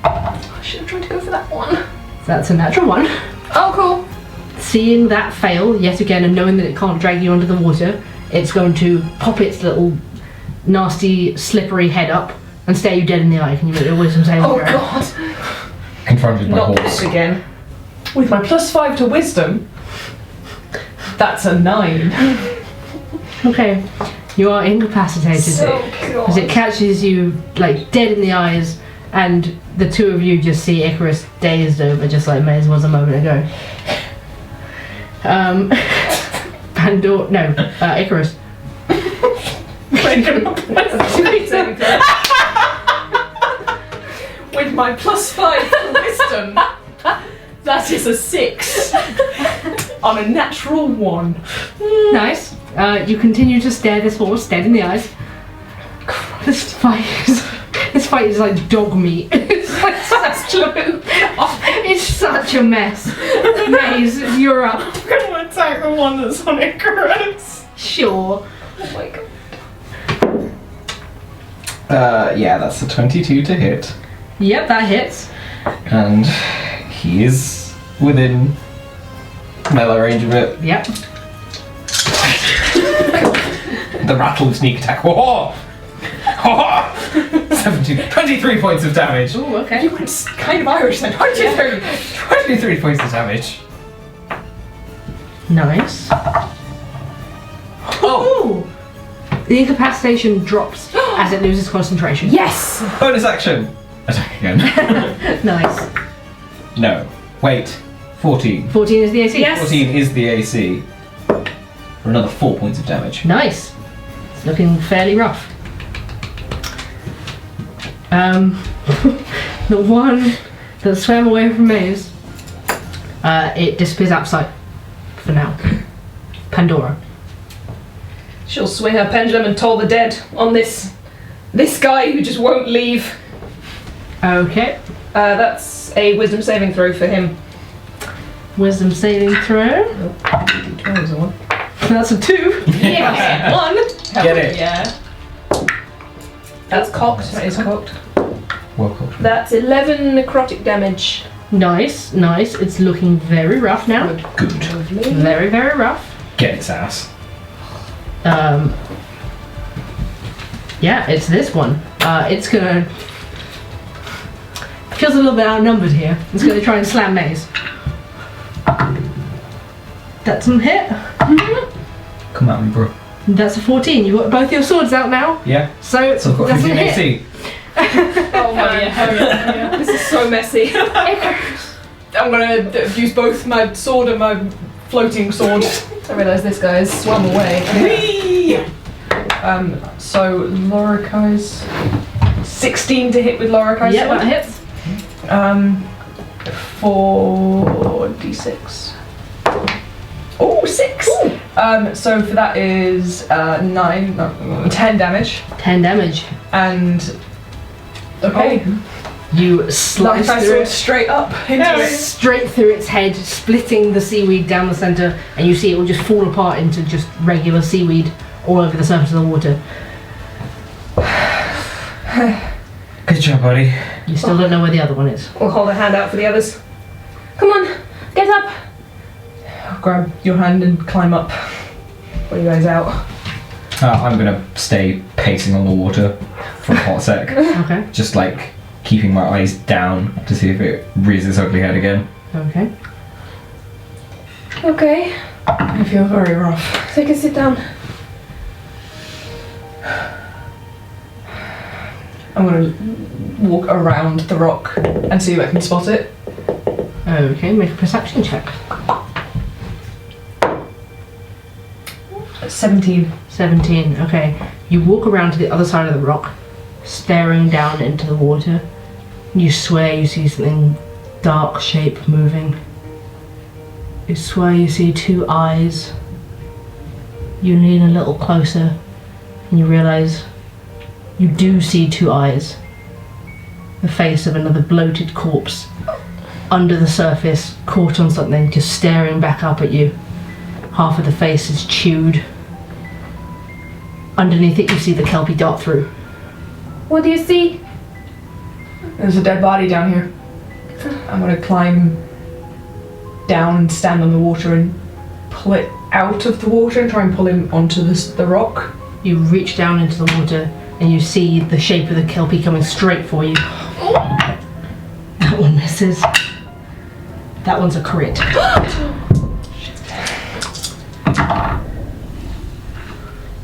I should have tried to go for that one. That's a natural one. Oh, cool. Seeing that fail yet again and knowing that it can't drag you under the water, it's going to pop its little nasty, slippery head up and stare you dead in the eye. Can you make a wisdom saving Oh, throw? God. Confronted by Not horse. this again. With my +5 to wisdom, that's a 9. Okay, you are incapacitated So as it catches you like dead in the eyes, and the two of you just see Icarus dazed over, just like Maze was a moment ago. Pandora, no, Icarus. With my +5 to wisdom, that is a 6 on a natural 1. Nice. You continue to stare this horse dead in the eyes. This fight is like dog meat. It's like it's such a mess. Maze, you're up. I'm gonna attack the one that's on Icarus. Sure. Oh my God. Yeah, that's a 22 to hit. Yep, that hits. And he is within melee range of it. Yep. The rattle sneak attack. Ho-ho! Ho-ho! 23 points of damage. Ooh, okay. You went kind of Irish then. 23 points of damage. Nice. Oh! The incapacitation drops as it loses concentration. Yes! Bonus action. Attack again. Nice. No. Wait. 14. 14 is the AC? Yes. 14 is the AC. For another 4 points of damage. Nice. It's looking fairly rough. The one that swam away from Maze, it disappears out of sight for now. Pandora. She'll swing her pendulum and toll the dead on this guy who just won't leave. Okay. That's a wisdom saving throw for him. Wisdom saving throw. That's a 2. Yeah, 1. Get it. Yeah. That's cocked. That is cocked. Well cooked. That's 11 necrotic damage. Nice, nice. It's looking very rough now. Good. Very, very rough. Get its ass. Yeah, it's this one. It's gonna... Feels a little bit outnumbered here. It's gonna try and slam Maze. That's a hit. Come at me, bro. That's a 14. You've got both your swords out now. Yeah. So So I've got that's a 15 hit. AC. Oh man, this is so messy. I'm gonna use both my sword and my floating sword. I realise this guy's swum away. So Lorikai's 16 to hit with Lorikai's Yeah, sword. that hits. 4d6. Oh, 6! So for that is 10 damage. 10 damage. And okay, You slice I through sword it. straight up into it. Straight through its head, splitting the seaweed down the centre, and you see it will just fall apart into just regular seaweed all over the surface of the water. Good job, buddy. You still don't know where the other one is. We'll hold a hand out for the others. Come on, get up. I'll grab your hand and climb up. What are you guys out? I'm gonna stay pacing on the water for a hot sec. Okay. Just like keeping my eyes down to see if it rears its ugly head again. Okay. Okay, I feel very rough. take a sit down. I'm gonna walk around the rock and see if I can spot it. Okay, make a perception check. 17. 17, okay. You walk around to the other side of the rock, staring down into the water. You swear you see something dark shape moving. You swear you see two eyes. You lean a little closer and you realise you do see two eyes. The face of another bloated corpse under the surface, caught on something, just staring back up at you. Half of the face is chewed. Underneath it you see the Kelpie dart through. What do you see? There's a dead body down here. I'm gonna climb down and stand on the water and pull it out of the water and try and pull him onto the rock. You reach down into the water and you see the shape of the Kelpie coming straight for you. That one misses. That one's a crit.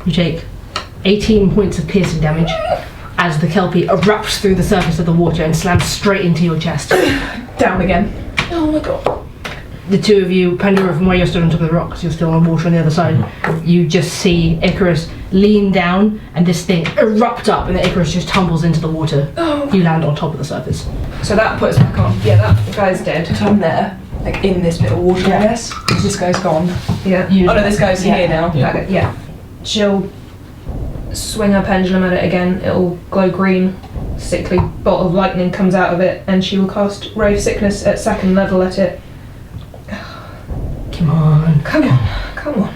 You take 18 points of piercing damage as the Kelpie erupts through the surface of the water and slams straight into your chest. Down again. Oh my god. The two of you, Pandora, from where you're stood on top of the rocks, you're still on water on the other side, you just see Icarus lean down and this thing erupt up and the Icarus just tumbles into the water. You land on top of the surface. So that puts back on. Yeah, that guy's dead. So I'm there, like in this bit of water, I guess. Because this guy's gone. Yeah. Oh no, this guy's here now. Yeah. Okay, yeah. She'll swing her pendulum at it again. It'll glow green. Sickly bolt of lightning comes out of it, and she will cast Ray of Sickness at second level at it. Come on. Come on, come on.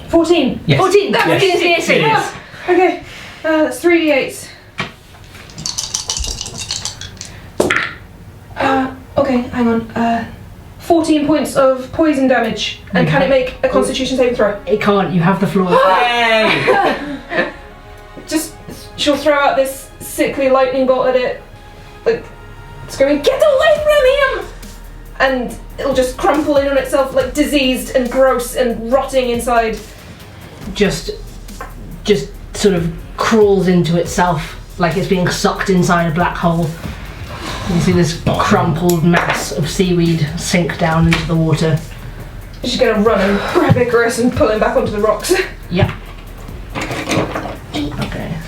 14. Yes. 14! That Yes, is the AC. it is. Okay, that's 3d8s. Okay, hang on. 14 points of poison damage. And can it make a Constitution saving throw? It can't, you have the floor. Just, she'll throw out this sickly lightning bolt at it, like, screaming, "Get away from him!" And it'll just crumple in on itself, like diseased and gross and rotting inside. Just sort of crawls into itself like it's being sucked inside a black hole. You see this crumpled mass of seaweed sink down into the water. She's gonna run and grab Icarus and pull him back onto the rocks. Yeah. Okay.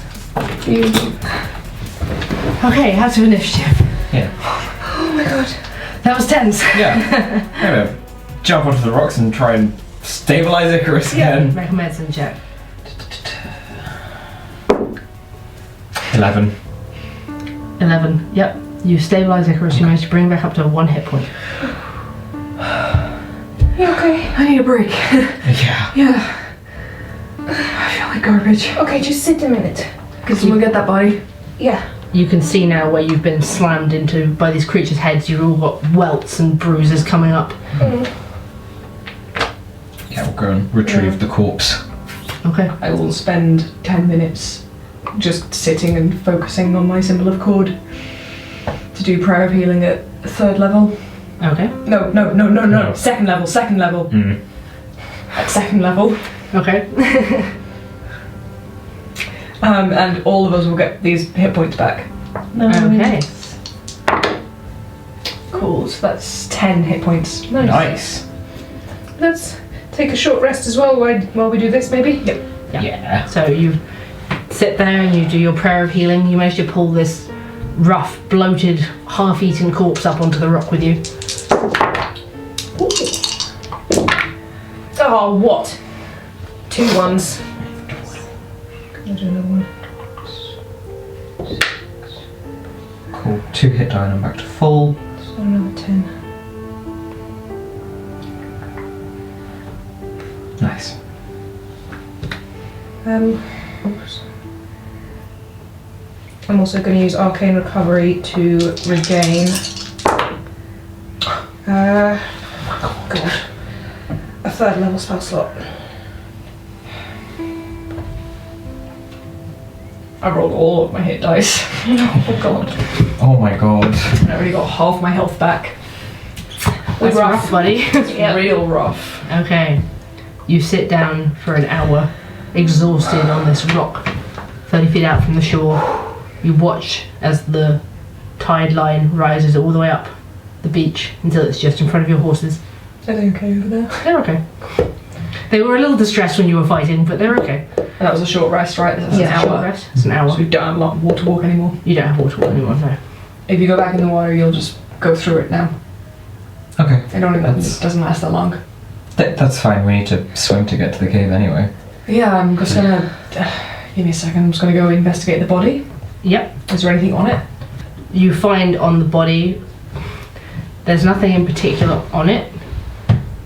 Okay, how's your initiative? Yeah. Oh my god. That was tense. Yeah. I'm gonna jump onto the rocks and try and stabilize Icarus again. Make a medicine check. 11. 11. Yep. You stabilize Icarus, you manage to bring back up to 1 hit point. You okay? I need a break. Yeah. Yeah. I feel like garbage. Okay, just sit a minute. Can someone get that body? Yeah. You can see now where you've been slammed into by these creatures' heads. You've all got welts and bruises coming up. Yeah, we'll go and retrieve the corpse. Okay. I will spend 10 minutes just sitting and focusing on my symbol of cord to do prayer of healing at 3rd level. Okay. No. Second level. At 2nd level. Okay. And all of us will get these hit points back. Okay. Cool, so that's 10 hit points. Nice. Let's take a short rest as well while we do this, maybe? Yep. Yeah. So you sit there and you do your prayer of healing. You manage to pull this rough, bloated, half-eaten corpse up onto the rock with you. Oh, what? 2 1s. I'll do another one. Cool. 2 hit die and I'm back to full. So another 10. Nice. Oops. I'm also going to use Arcane Recovery to regain. God. A 3rd level spell slot. I rolled all of my hit dice. Oh god. Oh my god. And I already got half my health back. That's rough, buddy. It's real rough. Okay. You sit down for an hour, exhausted on this rock, 30 feet out from the shore. You watch as the tide line rises all the way up the beach until it's just in front of your horses. Are they okay over there? They're okay. They were a little distressed when you were fighting, but they're okay. And that was a short rest, right? That's It's an a short hour. rest. It's an hour. So we don't have a lot of water walk anymore. You don't have water anymore, no. If you go back in the water, you'll just go through it now. Okay. It only That's- doesn't last that long. That's fine. We need to swim to get to the cave anyway. Yeah, I'm just gonna... give me a second. I'm just gonna go investigate the body. Yep. Is there anything on it? You find on the body, there's nothing in particular on it,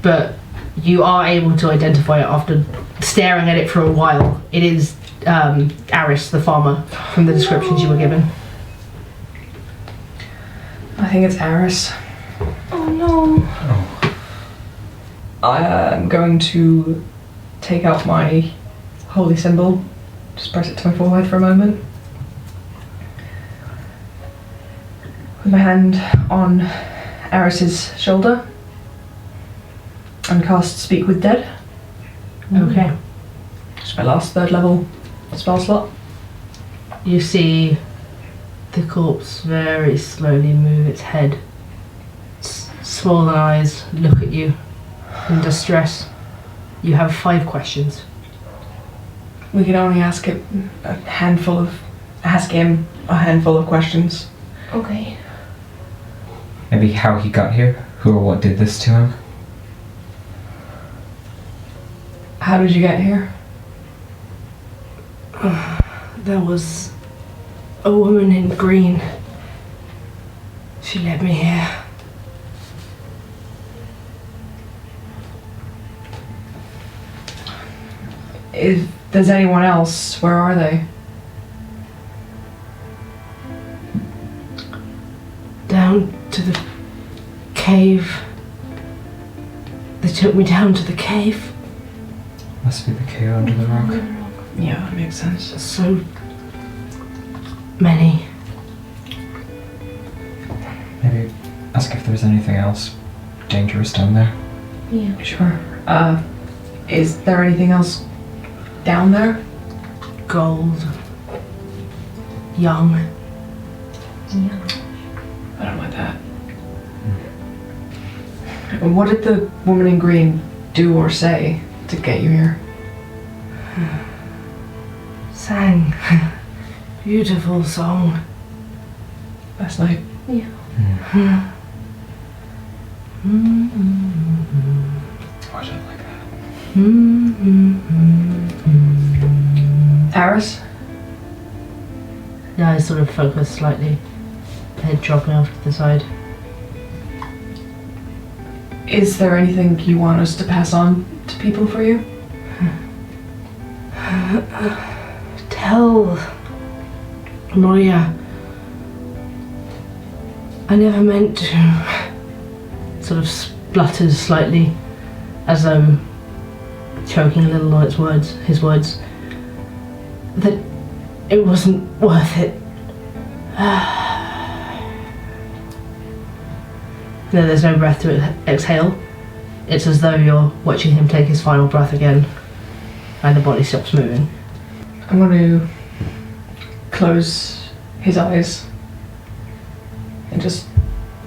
but you are able to identify it after staring at it for a while. It is Aris, the farmer, from the descriptions you were given. I think it's Aris. Oh no. I am going to take out my holy symbol. Just press it to my forehead for a moment. With my hand on Aris's shoulder. And cast Speak with Dead. Okay. It's my last 3rd level spell slot. You see the corpse very slowly move its head. Swollen eyes look at you in distress. You have 5 questions. We can only ask him a handful of questions. Okay. Maybe how he got here? Who or what did this to him? How did you get here? There was a woman in green. She led me here. If there's anyone else, where are they? Down to the cave. They took me down to the cave. Must be the cave under the rock. Yeah, that makes sense. So many. Maybe ask if there's anything else dangerous down there. Yeah. Sure. Is there anything else down there? Gold. Young. Yeah. I don't like that. And what did the woman in green do or say to get you here? Sang. Beautiful song. Last night. Yeah. Oh, I don't like that. Aris? The eyes sort of focus slightly. Head dropping off to the side. Is there anything you want us to pass on to people for you? Tell Moria I never meant to. Sort of splutters slightly as though choking a little on his words, that it wasn't worth it. No, there's no breath to exhale. It's as though you're watching him take his final breath again, and the body stops moving. I'm going to close his eyes and just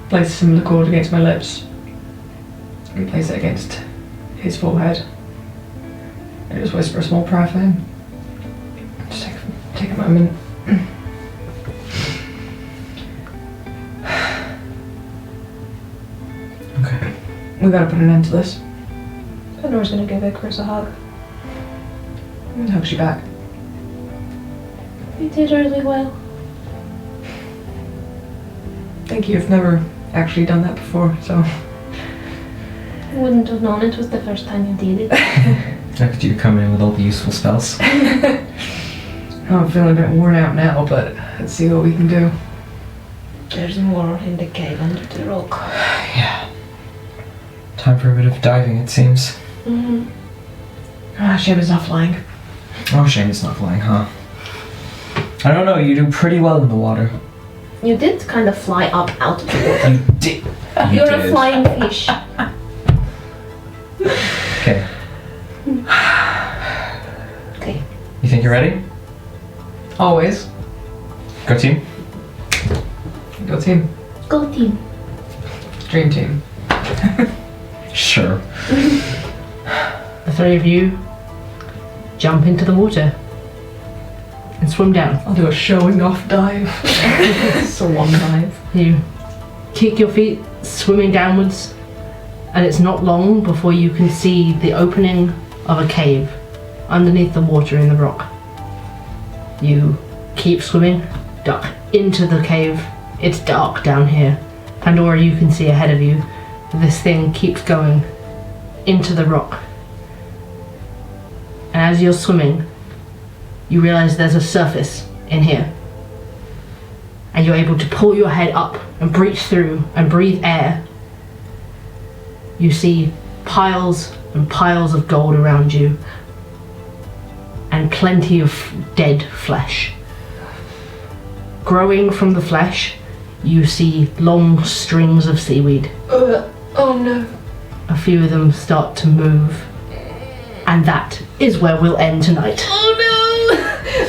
place some liquid against my lips and place it against his forehead and just whisper a small prayer for him. Just take a moment. Okay. We gotta put an end to this. Pandora's gonna give Icarus a hug. And hug you back. You did really well. Thank you. I've never actually done that before, so. Wouldn't have known it was the first time you did it. Look at you coming in with all the useful spells. I'm feeling a bit worn out now, but let's see what we can do. There's more in the cave under the rock. Yeah. Time for a bit of diving, it seems. Mm-hmm. Ah, shame it's not flying. Oh, shame it's not flying, huh? I don't know, you do pretty well in the water. You did kind of fly up out of the water. You did. You're a flying fish. Okay. Okay. You think you're ready? Always. Go team. Go team. Go team. Dream team. Sure. The three of you jump into the water and swim down. I'll do a showing off dive. Swan dive. You kick your feet, swimming downwards, and it's not long before you can see the opening of a cave underneath the water in the rock. You keep swimming, duck into the cave. It's dark down here. Pandora, you can see ahead of you. This thing keeps going into the rock. And as you're swimming, you realize there's a surface in here. And you're able to pull your head up and breach through and breathe air. You see piles and piles of gold around you and plenty of dead flesh. Growing from the flesh, you see long strings of seaweed. Oh no. A few of them start to move, and that is where we'll end tonight. Oh no!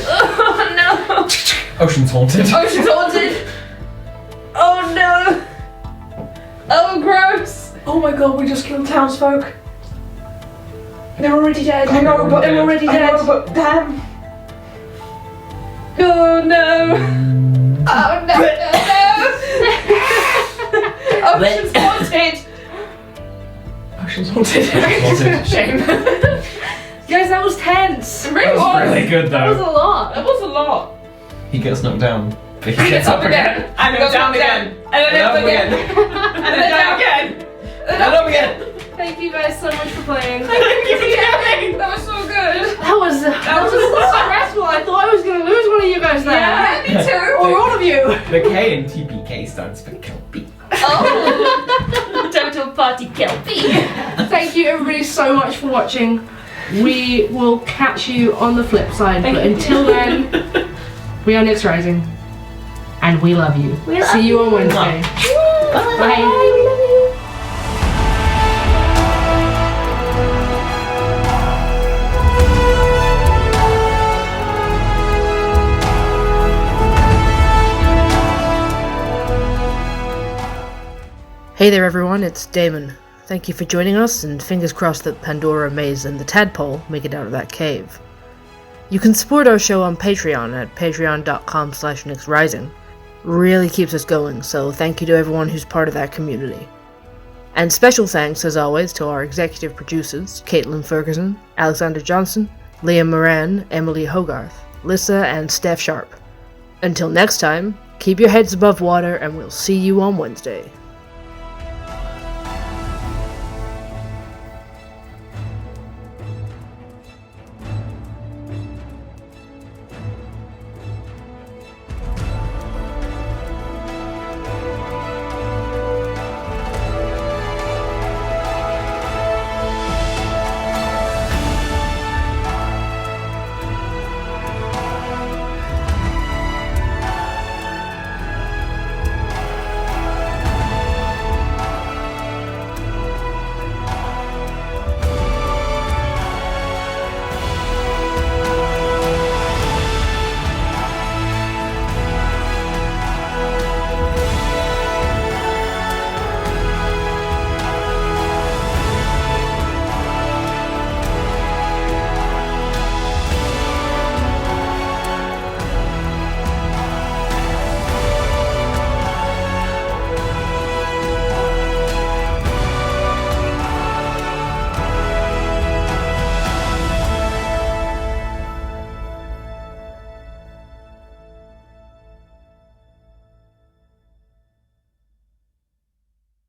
Oh no! Ocean's haunted. Ocean's haunted! Oh no! Oh gross! Oh my god, we just killed townsfolk. They're already dead. I know, but they're already I dead. know, but damn. Oh no! Oh no! No! Ocean's haunted! Ocean's haunted. Haunted. Shame. Guys, that was tense! It really was! Really good That was a though. lot! That was a lot. He gets knocked down, but he Gets gets up again. And Goes down up again. And then up again. And then down again. And up again. Thank you guys so much for playing. Thank you for coming. That was so good. That was stressful. I thought I was going to lose one of you guys there. Yeah, me too. Or all of you. The K in TPK stands for Kelpie. Oh. Total party Kelpie. Thank you everybody so much for watching. We will catch you on the flip side. But until then, we are NyxRising. And we love you. See you on Wednesday. Bye. Hey there everyone, it's Damon. Thank you for joining us, and fingers crossed that Pandora, Maze, and the Tadpole make it out of that cave. You can support our show on Patreon at patreon.com/NyxRising. Really keeps us going, so thank you to everyone who's part of that community. And special thanks, as always, to our executive producers, Katelyn Ferguson, Alexandra Johnson, Leah Moran, Emily Hogarth, Alissa, and Stef Sharp. Until next time, keep your heads above water, and we'll see you on Wednesday.